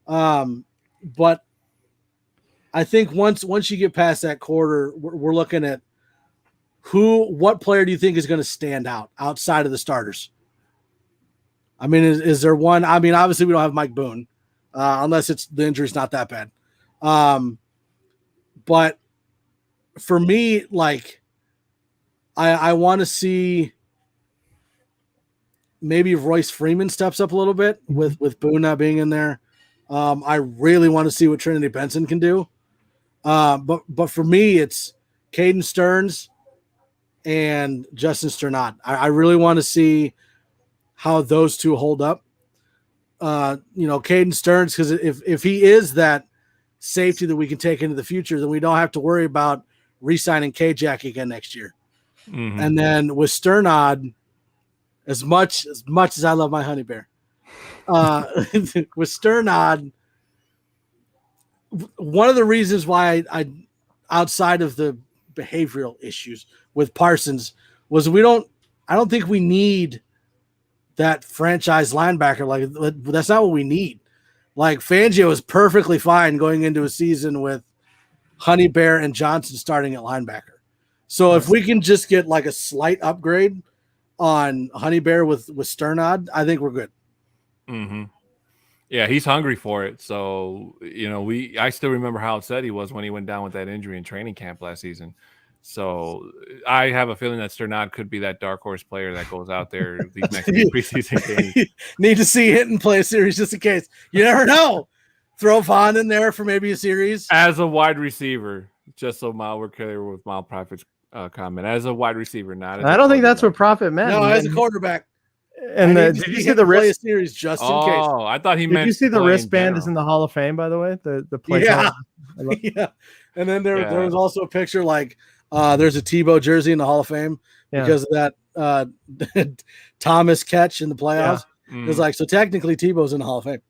But I think once you get past that quarter, we're looking at what player do you think is going to stand out outside of the starters? I mean, is there one? I mean, obviously we don't have Mike Boone, unless the injury's not that bad. But for me, like, I want to see maybe Royce Freeman steps up a little bit with Boone not being in there. I really want to see what Trinity Benson can do. But for me, it's Caden Stearns and Justin Sternot. I really want to see how those two hold up. Caden Stearns, because if he is that safety that we can take into the future, then we don't have to worry about re-signing K-Jack again next year. Mm-hmm. And then with Sternad, as much as I love my honey bear, with Sternad, one of the reasons why I outside of the behavioral issues with Parsons was I don't think we need that franchise linebacker. Like, that's not what we need. Like, Fangio is perfectly fine going into a season with Honey Bear and Johnson starting at linebacker. So if we can just get like a slight upgrade on Honey Bear with Sternad, I think we're good. Mm-hmm. Yeah, he's hungry for it. So, I still remember how upset he was when he went down with that injury in training camp last season. So I have a feeling that Sternad could be that dark horse player that goes out there these next few preseason games. Need to see Hinton play a series just in case. You never know. Throw Vaughn in there for maybe a series. As a wide receiver, just so we're clear with Miles Prophet's comment. As a wide receiver, not as I don't think that's what Prophet meant. No, as a quarterback. And did you see the wrist series just in case? Oh, I thought he meant. Did you see the wristband is in the Hall of Fame, by the way? The play. Yeah. Yeah. And then there was also a picture like there's a Tebow jersey in the Hall of Fame because of that Thomas catch in the playoffs. Yeah. It's like, so technically Tebow's in the Hall of Fame.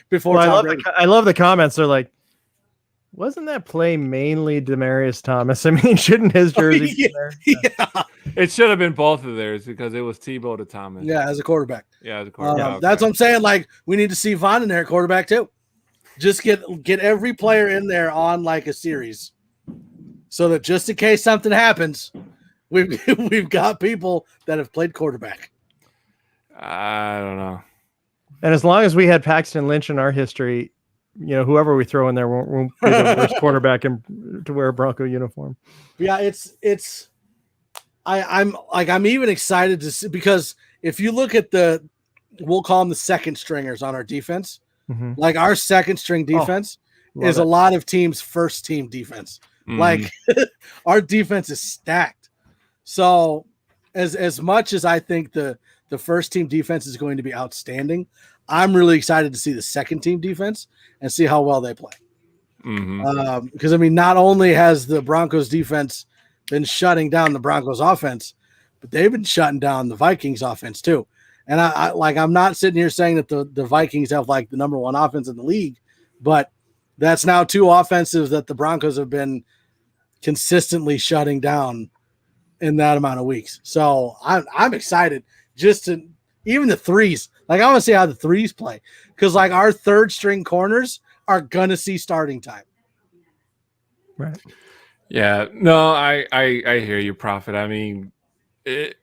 Before I love the comments. They're like, wasn't that play mainly Demaryius Thomas? I mean, shouldn't his jersey be there? Yeah. It should have been both of theirs because it was Tebow to Thomas. Yeah, as a quarterback. Yeah, as a quarterback. That's what I'm saying. Like, we need to see Vaughn in there, quarterback too. Just get every player in there on like a series, so that just in case something happens, we've got people that have played quarterback. I don't know. And as long as we had Paxton Lynch in our history, whoever we throw in there won't be the worst quarterback to wear a Bronco uniform. Yeah, I'm even excited to see, because if you look at we'll call them the second stringers on our defense. Mm-hmm. Like, our second string defense is a lot of teams' first team defense. Mm-hmm. Like, our defense is stacked. So as much as I think the first team defense is going to be outstanding, I'm really excited to see the second team defense and see how well they play. Mm-hmm. Because I mean, not only has the Broncos defense been shutting down the Broncos offense, but they've been shutting down the Vikings offense too. And I'm not sitting here saying that the Vikings have like the number one offense in the league, but that's now two offensives that the Broncos have been consistently shutting down in that amount of weeks. So I'm excited just to even the threes. Like, I want to see how the threes play, because like our third string corners are gonna see starting time. Right. Yeah. No, I hear you, Prophet. I mean,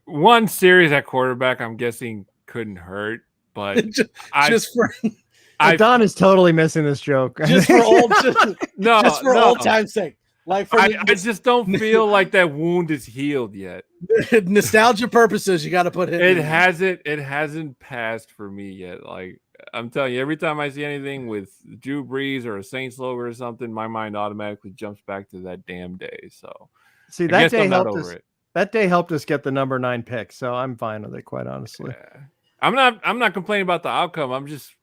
one series at quarterback, I'm guessing, couldn't hurt, but Don is totally missing this joke. Just for old time's sake. Like, I just don't feel like that wound is healed yet. Nostalgia purposes, you got to put it. It hasn't passed for me yet. Like, I'm telling you, every time I see anything with Drew Brees or a Saints logo or something, my mind automatically jumps back to that damn day. So, see, that day helped us. That day helped us get the number 9 pick, so I'm fine with it, quite honestly. Yeah. I'm not complaining about the outcome. I'm just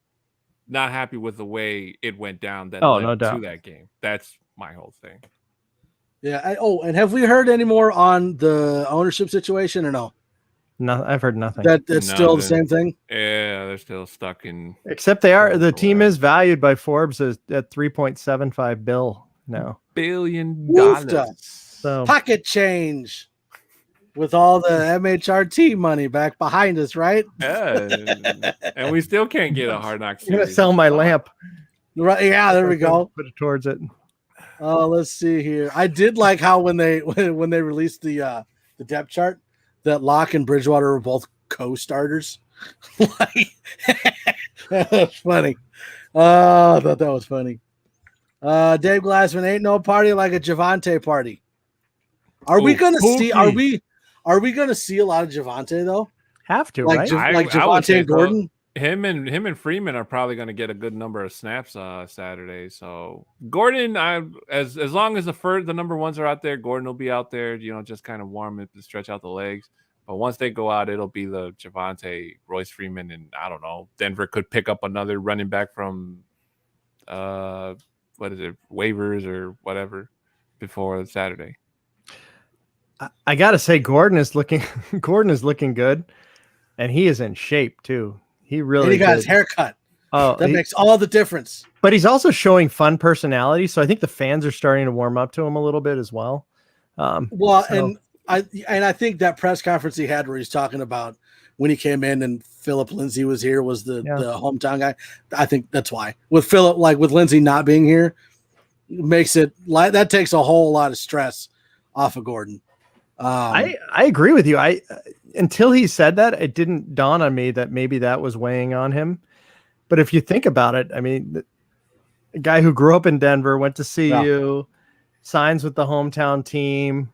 not happy with the way it went down. No doubt. To that game. That's my whole thing. Yeah. And have we heard any more on the ownership situation or no? No, I've heard nothing. That's still the same thing. Yeah, they're still stuck in. Except the team is valued by Forbes at $3.75 billion now. So pocket change. With all the MHRT money back behind us, right? Yeah, and we still can't get a Hard Knocks. I'm gonna sell my lamp. Right? Yeah, there we go. Put it towards it. Oh, let's see here. I did like how when they released the depth chart, that Locke and Bridgewater were both co-starters. Like, that's funny. Oh, I thought that was funny. Dave Glassman, ain't no party like a Javonte party. Are we gonna see? Are we going to see a lot of Javonte though? Have to, like, right? Like Javonte and Gordon. Him and Freeman are probably going to get a good number of snaps Saturday. So Gordon, as long as the number ones are out there, Gordon will be out there. Just kind of warm it to stretch out the legs. But once they go out, it'll be the Javonte, Royce Freeman, and I don't know. Denver could pick up another running back from waivers or whatever before Saturday. I gotta say, Gordon is looking good, and he is in shape too. He got his haircut. Oh, that makes all the difference. But he's also showing fun personality, so I think the fans are starting to warm up to him a little bit as well. And I think that press conference he had where he's talking about when he came in and Philip Lindsay was here was the hometown guy. I think that's why with Philip, like with Lindsay not being here, makes it like that takes a whole lot of stress off of Gordon. I agree with you. Until he said that, it didn't dawn on me that maybe that was weighing on him. But if you think about it, I mean, a guy who grew up in Denver, went to CU, signs with the hometown team,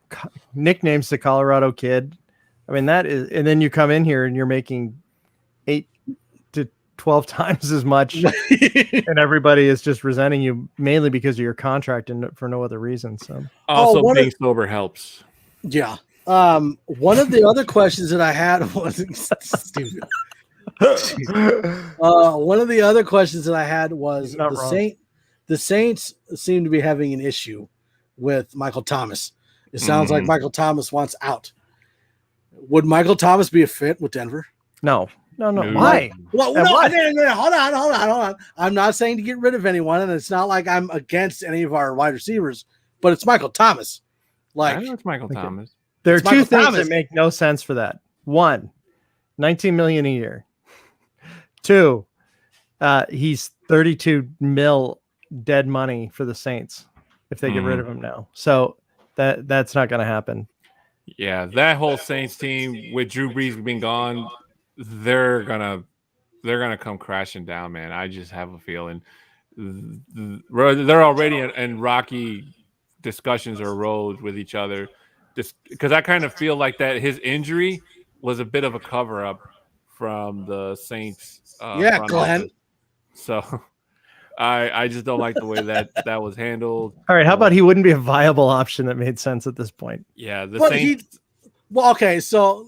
nicknames the Colorado Kid. I mean, that is, and then you come in here and you're making 8 to 12 times as much, and everybody is just resenting you mainly because of your contract and for no other reason. So also being sober helps. Yeah. One of the other questions that I had was stupid. One of the other questions that I had was the Saints seem to be having an issue with Michael Thomas. It sounds like Michael Thomas wants out. Would Michael Thomas be a fit with Denver? No. Why? Well, no, hold on. I'm not saying to get rid of anyone, and it's not like I'm against any of our wide receivers, but it's Michael Thomas. I know it's Michael Thomas. There are two things that make no sense for that. One, $19 million a year. Two, he's $32 million dead money for the Saints if they get rid of him now. So that's not going to happen. Yeah, that whole Saints team with Drew Brees being gone, they're gonna come crashing down, man. I just have a feeling they're already in rocky discussions or roads with each other. Just because I kind of feel like that his injury was a bit of a cover up from the Saints. Glenn. So I just don't like the way that was handled. All right, how about he wouldn't be a viable option that made sense at this point? Yeah, Saints. Okay, so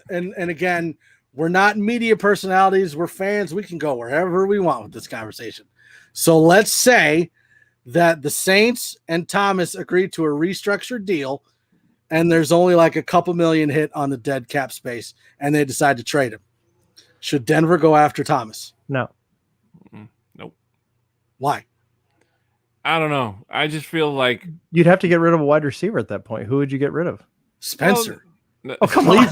and again, we're not media personalities, we're fans. We can go wherever we want with this conversation. So let's say that the Saints and Thomas agreed to a restructured deal, and there's only like a couple million hit on the dead cap space, and they decide to trade him. Should Denver go after Thomas? No. Nope. Why? I don't know. I just feel like you'd have to get rid of a wide receiver at that point. Who would you get rid of? Spencer. Oh, come on.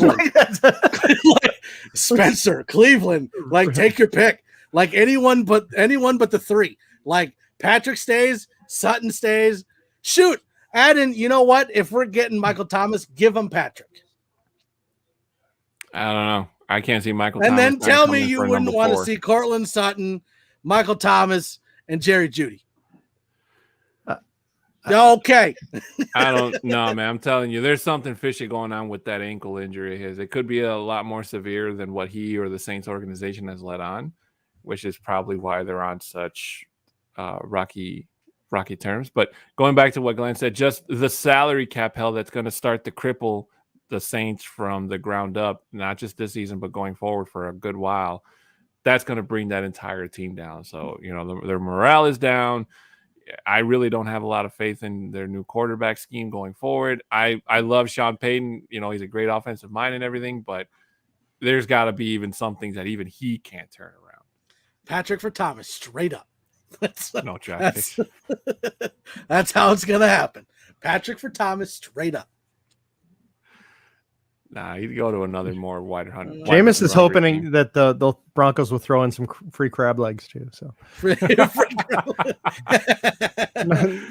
Spencer, Cleveland. Like, take your pick. Like anyone but the three. Like Patrick stays, Sutton stays. Shoot. Add in, you know what? If we're getting Michael Thomas, give him Patrick. I don't know. I can't see Michael and Thomas. And then tell me you wouldn't want to see Cortland Sutton, Michael Thomas, and Jerry Jeudy. Okay. I don't know, man. I'm telling you, there's something fishy going on with that ankle injury of his. It could be a lot more severe than what he or the Saints organization has let on, which is probably why they're on such rocky terms. But going back to what Glenn said, just the salary cap hell that's going to start to cripple the Saints from the ground up, not just this season, but going forward for a good while, that's going to bring that entire team down. So, their morale is down. I really don't have a lot of faith in their new quarterback scheme going forward. I love Sean Payton. He's a great offensive mind and everything, but there's got to be even some things that even he can't turn around. Patrick for Thomas, straight up. No traffic. That's how it's going to happen. Patrick for Thomas, straight up. Nah, he'd go to another more wider hunt. Jameis is hoping that the Broncos will throw in some free crab legs too. So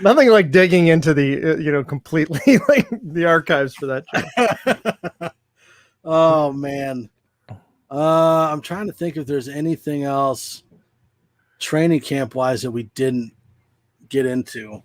nothing like digging into the completely like the archives for that. Oh man, I'm trying to think if there's anything else training camp wise that we didn't get into.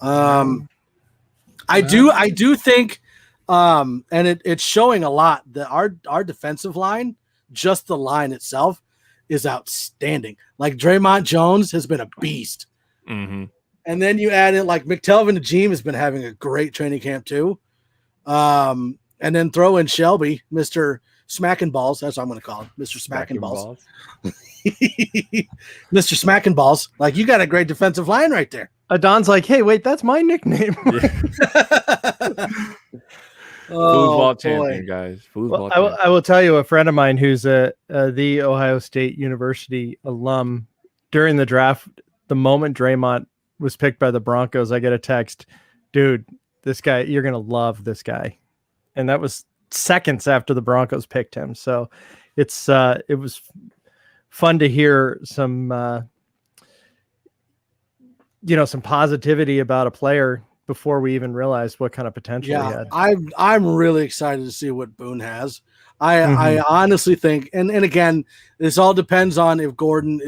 I do think. And it's showing a lot that our defensive line, just the line itself, is outstanding. Like Draymond Jones has been a beast. Mm-hmm. And then you add in like McTelvin Najim has been having a great training camp too. And then throw in Shelby, Mr. Smacking Balls. That's what I'm going to call him, Mr. Smacking Balls. Mr. Smacking Balls. Like, you got a great defensive line right there. Adon's like, hey, wait, that's my nickname. Foosball champion, guys. Foosball champion. I will tell you, a friend of mine who's the Ohio State University alum, during the draft, the moment Draymond was picked by the Broncos, I get a text, dude, this guy, you're going to love this guy. And that was seconds after the Broncos picked him. So it was fun to hear some, some positivity about a player before we even realized what kind of potential he had. I'm really excited to see what Boone has. I honestly think, and again, this all depends on if Gordon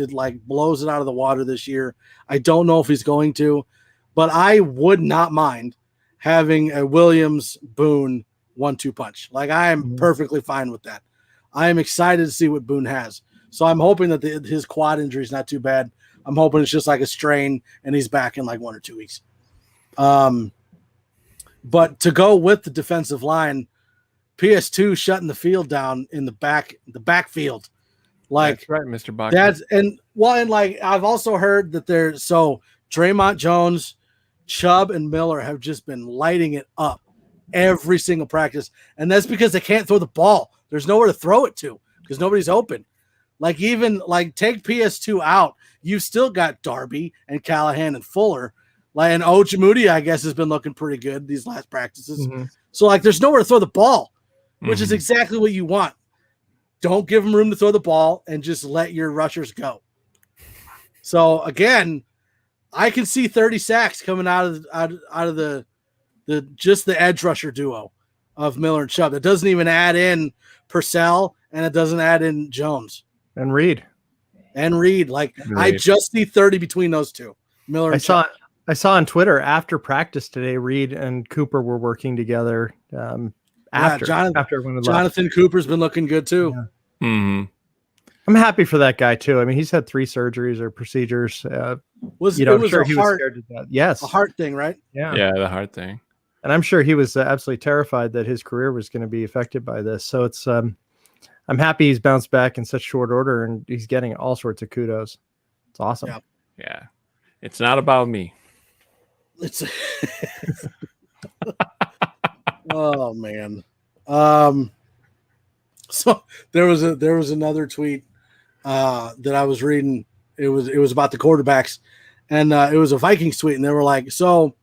blows it out of the water this year. I don't know if he's going to, but I would not mind having a Williams Boone 1-2 punch. Like, I am perfectly fine with that. I am excited to see what Boone has. So I'm hoping that his quad injury is not too bad. I'm hoping it's just like a strain and he's back in like 1 or 2 weeks. But to go with the defensive line, PS2 shutting the field down in the backfield. Like, that's right, Mr. Bachman. And I've also heard that Draymond Jones, Chubb, and Miller have just been lighting it up every single practice. And that's because they can't throw the ball. There's nowhere to throw it to because nobody's open. Like, even take PS2 out, you've still got Darby and Callahan and Fuller. And Ojimudi, I guess, has been looking pretty good these last practices. So there's nowhere to throw the ball, which is exactly what you want. Don't give them room to throw the ball and just let your rushers go. So again, I can see 30 sacks coming out of the edge rusher duo of Miller and Chubb. It doesn't even add in Purcell, and it doesn't add in Jones and Reed. I just see 30 between those two. Miller and Chubb. I saw on Twitter after practice today, Reed and Cooper were working together. Jonathan Cooper's been looking good too. Yeah. Mm-hmm. I'm happy for that guy too. I mean, he's had 3 surgeries or procedures. I'm sure he was scared to death. Yes, a heart thing, right? Yeah, the heart thing. And I'm sure he was absolutely terrified that his career was going to be affected by this. So it's I'm happy he's bounced back in such short order, and he's getting all sorts of kudos. It's awesome. Yeah. It's not about me. It's oh man. So there was another tweet that I was reading. It was about the quarterbacks, and it was a Vikings tweet, and they were like, "So,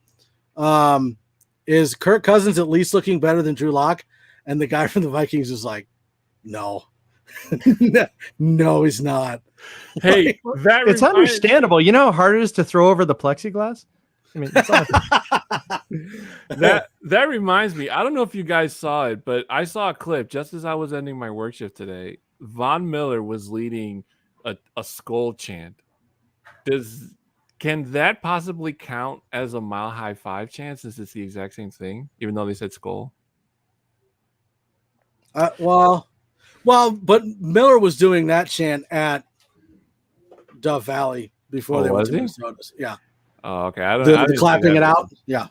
is Kirk Cousins at least looking better than Drew Lock?" And the guy from the Vikings is like, "No, no, he's not." Hey, it's understandable. You know how hard it is to throw over the plexiglass? I mean, that reminds me. I don't know if you guys saw it, but I saw a clip just as I was ending my work shift today. Von Miller was leading a skull chant. Can that possibly count as a mile high five chant since it's the exact same thing, even though they said skull? Well, but Miller was doing that chant at Dove Valley before they went to Minnesota. Yeah. Oh, okay. The clapping it out. Yeah.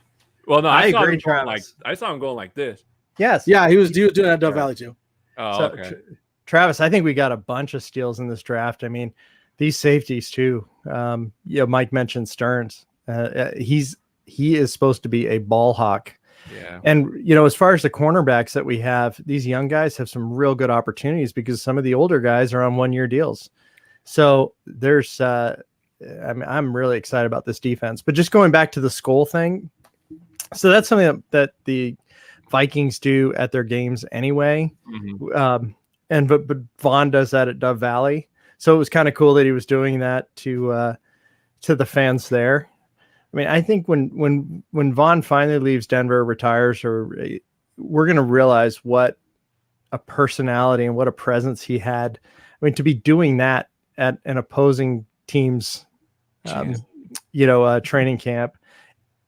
Well, no, I agree, Travis. I saw him going like this. Yes. Yeah, he was doing that at Dove Valley too. Oh, okay. Travis, I think we got a bunch of steals in this draft. I mean, these safeties too. Mike mentioned Stearns. He is supposed to be a ball hawk. Yeah. And as far as the cornerbacks that we have, these young guys have some real good opportunities because some of the older guys are on 1-year deals. So there's I'm really excited about this defense. But just going back to the skull thing, so that's something that the Vikings do at their games anyway. Mm-hmm. But Vaughn does that at Dove Valley. So it was kind of cool that he was doing that to the fans there. I mean, I think when Vaughn finally leaves Denver, retires, we're going to realize what a personality and what a presence he had. I mean, to be doing that at an opposing team's training camp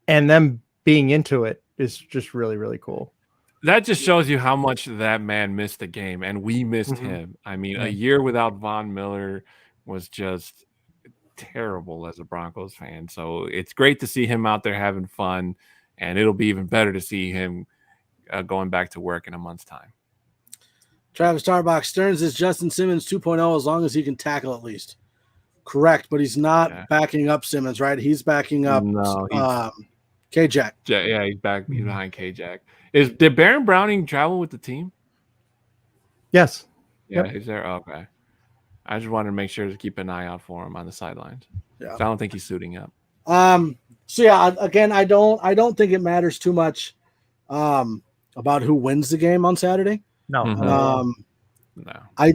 and them being into it is just really, really cool. That just shows you how much that man missed the game, and we missed him. I mean, a year without Von Miller was just terrible as a Broncos fan. So it's great to see him out there having fun, and it'll be even better to see him going back to work in a month's time. Travis Starbuck, Stearns is Justin Simmons 2.0 as long as he can tackle at least. Correct, but he's not backing up Simmons, right? He's backing up K-Jack. Yeah, he's behind K-Jack. Did Baron Browning travel with the team? Yes. Yeah, Is there? Okay. I just wanted to make sure to keep an eye out for him on the sidelines. Yeah. I don't think he's suiting up. So yeah, again, I don't think it matters too much about who wins the game on Saturday. No. No. I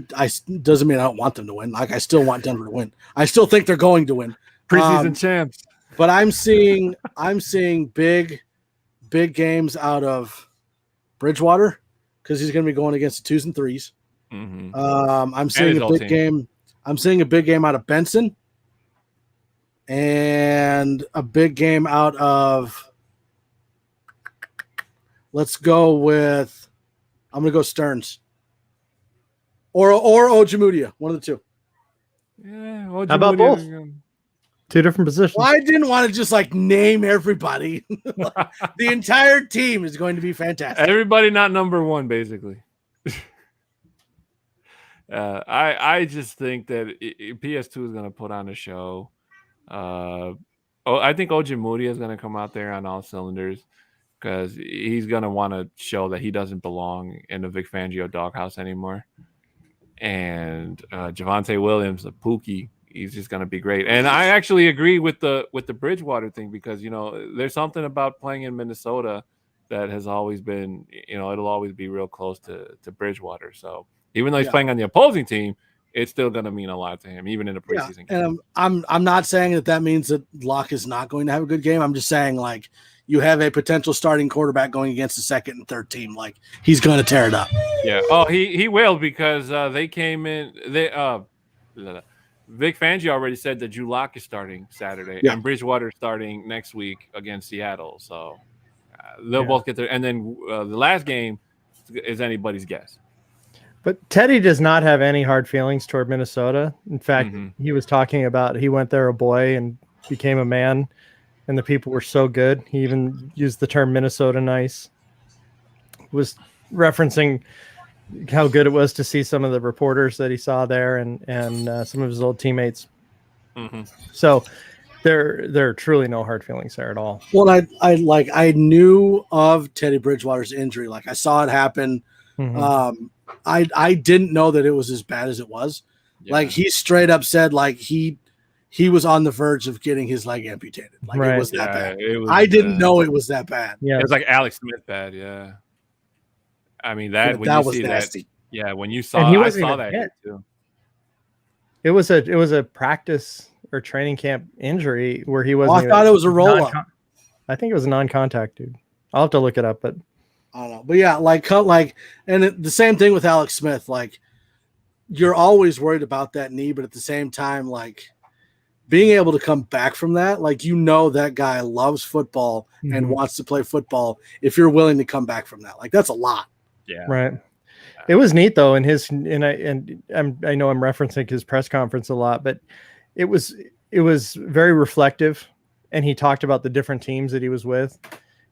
doesn't mean I don't want them to win. Like, I still want Denver to win. I still think they're going to win. Preseason champs. But I'm seeing big games out of Bridgewater because he's going to be going against the 2s and 3s. Mm-hmm. I'm seeing a big game. I'm seeing a big game out of Benson and a big game out of. Let's go with. I'm going to go Stearns or Ojemudia, one of the two. Yeah. How about both? Two different positions. Well, I didn't want to just name everybody. The entire team is going to be fantastic. Everybody not number one, basically. I just think that PS2 is going to put on a show. I think Ojemudia is going to come out there on all cylinders because he's going to want to show that he doesn't belong in the Vic Fangio doghouse anymore. And Javonte Williams, the Pookie, he's just going to be great. And I actually agree with the Bridgewater thing because, there's something about playing in Minnesota that has always been, it'll always be real close to Bridgewater. So even though he's playing on the opposing team, it's still going to mean a lot to him, even in a preseason game. And I'm not saying that means that Locke is not going to have a good game. I'm just saying, you have a potential starting quarterback going against the second and third team. He's going to tear it up. Yeah. Oh, he will because they came in. Vic Fangio already said that Drew Lock is starting Saturday and Bridgewater starting next week against Seattle. So they'll both get there. And then the last game is anybody's guess. But Teddy does not have any hard feelings toward Minnesota. In fact, he was talking about he went there a boy and became a man, and the people were so good. He even used the term Minnesota nice. Was referencing how good it was to see some of the reporters that he saw there and some of his old teammates. Mm-hmm. So there are truly no hard feelings there at all. Well, I knew of Teddy Bridgewater's injury. I saw it happen. Mm-hmm. I didn't know that it was as bad as it was. Yeah. He straight up said he was on the verge of getting his leg amputated. It was that bad. I didn't know it was that bad. Yeah, it was like Alex Smith bad. Yeah. I mean that was nasty. That, yeah, when you saw, I saw that hit too. It was a practice or training camp injury where he wasn't. I thought it was a roll up. I think it was a non-contact, dude. I'll have to look it up, but I don't know. But yeah, and the same thing with Alex Smith. You're always worried about that knee, but at the same time, being able to come back from that, that guy loves football and wants to play football. If you're willing to come back from that, that's a lot. Yeah. Right. It was neat though. I know I'm referencing his press conference a lot, but it was very reflective. And he talked about the different teams that he was with.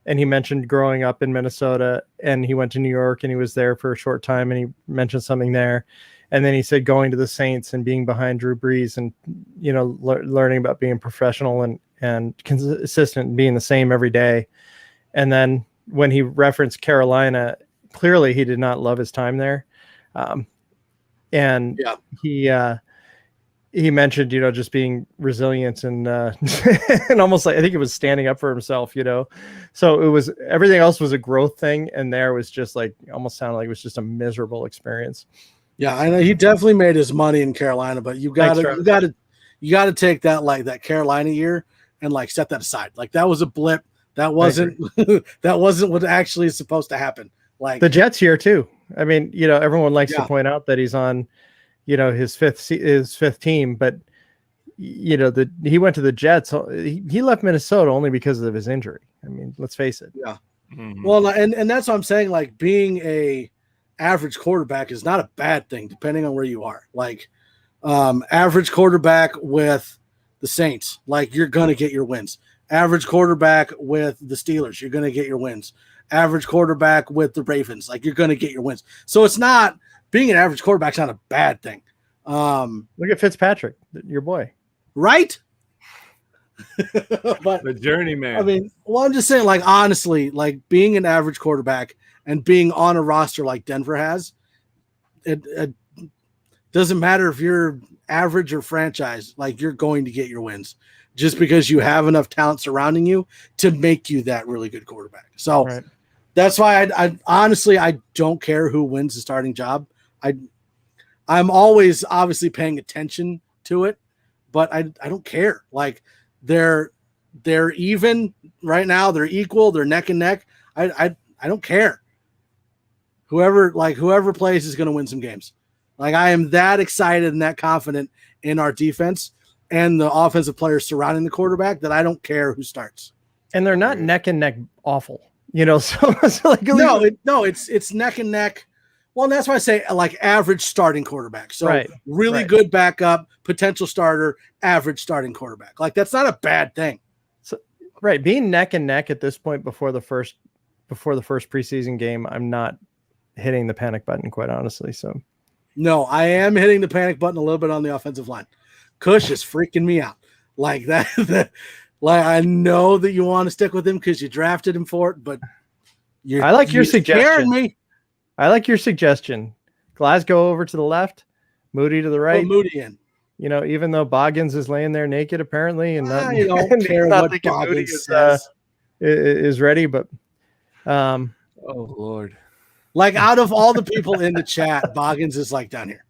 And he mentioned growing up in Minnesota and he went to New York and he was there for a short time and he mentioned something there. And then he said going to the Saints and being behind Drew Brees and, learning about being professional and consistent and being the same every day. And then when he referenced Carolina, clearly he did not love his time there. He mentioned, just being resilient and and almost I think it was standing up for himself, So it was everything else was a growth thing. And there was just almost sounded like it was just a miserable experience. Yeah, I know he definitely made his money in Carolina, but you got to take that Carolina year and set that aside. That was a blip. That wasn't that wasn't what actually is supposed to happen. The Jets here too. I mean, everyone likes to point out that he's on, his fifth team, but he went to the Jets. He left Minnesota only because of his injury. I mean, let's face it. Yeah. Mm-hmm. Well, and that's what I'm saying. Being a average quarterback is not a bad thing, depending on where you are. Average quarterback with the Saints, you're gonna get your wins. Average quarterback with the Steelers, you're gonna get your wins. average quarterback with the Ravens. Like, you're going to get your wins. So it's not being an average quarterback is not a bad thing. Look at Fitzpatrick, your boy. Right? But The journeyman. I mean, well, I'm just saying, like, honestly, like being an average quarterback and being on a roster like Denver has, it doesn't matter if you're average or franchise, like you're going to get your wins just because you have enough talent surrounding you to make you that really good quarterback. So that's why I honestly, I don't care who wins the starting job. I'm always obviously paying attention to it, but I don't care. Like they're even right now. They're equal. They're neck and neck. I don't care. Whoever plays is going to win some games. Like I am that excited and that confident in our defense and the offensive players surrounding the quarterback that I don't care who starts. And they're not neck and neck awful, you know. So like it's neck and neck. Well, and that's why I say like average starting quarterback. So really good backup, potential starter, average starting quarterback. Like that's not a bad thing. So being neck and neck at this point before the first preseason game, I'm not hitting the panic button, quite honestly. So no, I am hitting the panic button a little bit on the offensive line. Cush is freaking me out. Like that like I know that you want to stick with him because you drafted him for it, but I like your suggestion. Me. I like your suggestion. Glasgow over to the left, Moody to the right. Put Moody in. You know, even though Boggins is laying there naked apparently, and not, you don't care what Boggins is ready, but oh Lord. Like out of all the people in the chat, Boggins is like down here.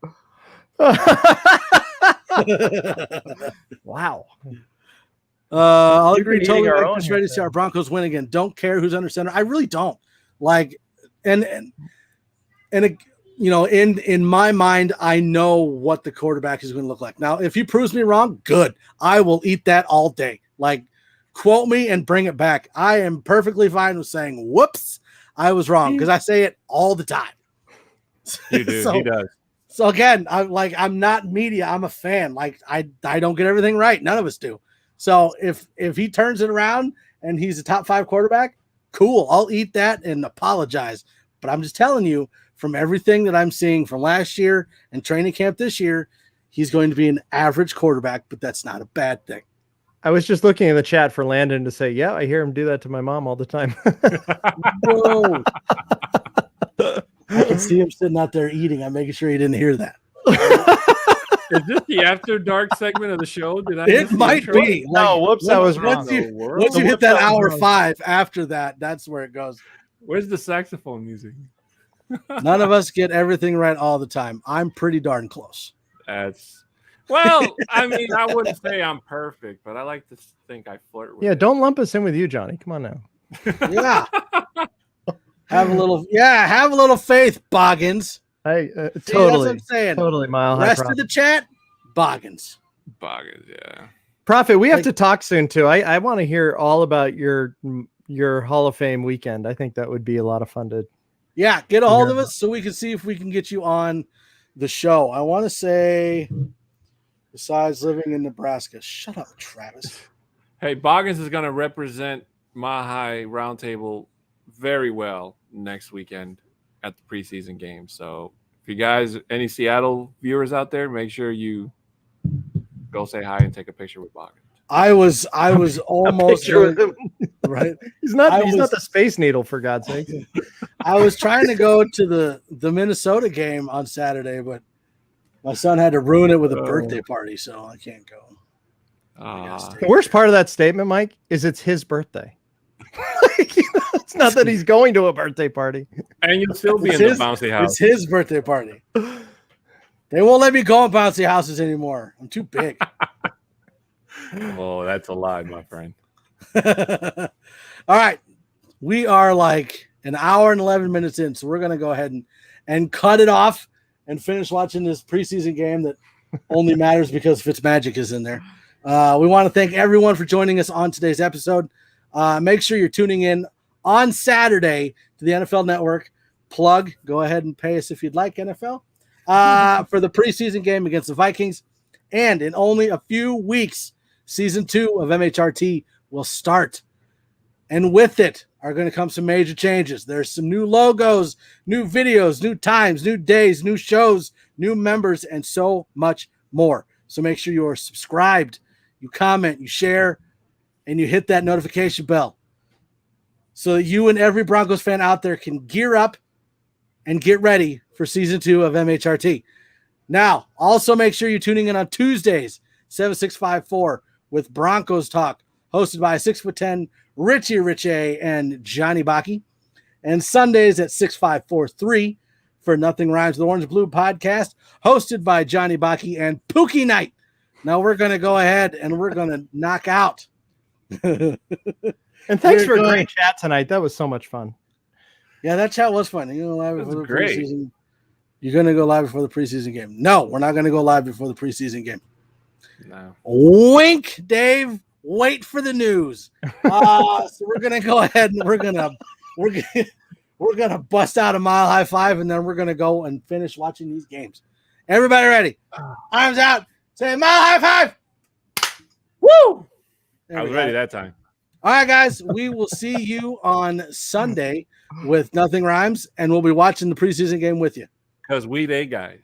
Wow. I'll agree totally. Like ready to see our Broncos win again. Don't care who's under center. I really don't. Like, and you know, in my mind, I know what the quarterback is going to look like. Now, if he proves me wrong, good. I will eat that all day. Like, quote me and bring it back. I am perfectly fine with saying, "Whoops, I was wrong," because I say it all the time. You do. He does. So again, I'm not media. I'm a fan. Like I don't get everything right. None of us do. So if he turns it around and he's a top 5 quarterback, cool. I'll eat that and apologize. But I'm just telling you, from everything that I'm seeing from last year and training camp this year, he's going to be an average quarterback, but that's not a bad thing. I was just looking in the chat for Landon to say, yeah, I hear him do that to my mom all the time. Whoa. I can see him sitting out there eating. I'm making sure he didn't hear that. Is this the after dark segment of the show? It might be. No, whoops, I was wrong. Once you hit that hour 5 after that, that's where it goes. Where's the saxophone music? None of us get everything right all the time. I'm pretty darn close. Well, I mean, I wouldn't say I'm perfect, but I like to think I flirt with it. Don't lump us in with you, Johnny. Come on now. Yeah. Have a little faith, Boggins. Hey, totally. See, that's what I'm saying. Totally, Mile High. Rest of the chat, Boggins. Yeah. Prophet, we have to talk soon too. I want to hear all about your Hall of Fame weekend. I think that would be a lot of fun to. Yeah, get a hold of us so we can see if we can get you on the show. I want to say, besides living in Nebraska, shut up, Travis. Hey, Boggins is going to represent Mile High Roundtable very well next weekend at the preseason game. So if you guys, any Seattle viewers out there, make sure you go say hi and take a picture with Boggins. I was almost right. He's not the Space Needle, for God's sake. I was trying to go to the Minnesota game on Saturday, but my son had to ruin it with a birthday party, so I can't go. The worst part of that statement, Mike, is it's his birthday. It's not that he's going to a birthday party. And you'll still be in the bouncy house. It's his birthday party. They won't let me go in bouncy houses anymore. I'm too big. Oh, that's a lie, my friend. All right. We are like an hour and 11 minutes in, so we're going to go ahead and cut it off and finish watching this preseason game that only matters because Fitzmagic is in there. We want to thank everyone for joining us on today's episode. Make sure you're tuning in on Saturday to the NFL Network. Go ahead and pay us if you'd like, NFL, for the preseason game against the Vikings. And in only a few weeks, Season 2 of MHRT will start. And with it, are going to come some major changes. There's some new logos, new videos, new times, new days, new shows, new members, and so much more. So make sure you are subscribed, you comment, you share, and you hit that notification bell so that you and every Broncos fan out there can gear up and get ready for season 2 of MHRT. Now, also make sure you're tuning in on Tuesdays, 7654 with Broncos Talk, hosted by 6'10" Richie and Johnny Baki, and Sundays at 6543 for Nothing Rhymes with Orange Blue podcast, hosted by Johnny Baki and Pookie Night. Now we're going to go ahead and we're going to knock out. And thanks for a great chat tonight. That was so much fun. Yeah, that chat was fun. You know, live before the preseason. You're going to go live before the preseason game. No, we're not going to go live before the preseason game. No. Wink, Dave. Wait for the news. So we're gonna go ahead and we're gonna bust out a mile high five, and then we're gonna go and finish watching these games. Everybody ready? Arms out. Say mile high five. Woo! I was ready that time. All right, guys. We will see you on Sunday with Nothing Rhymes, and we'll be watching the preseason game with you. Because we they guys.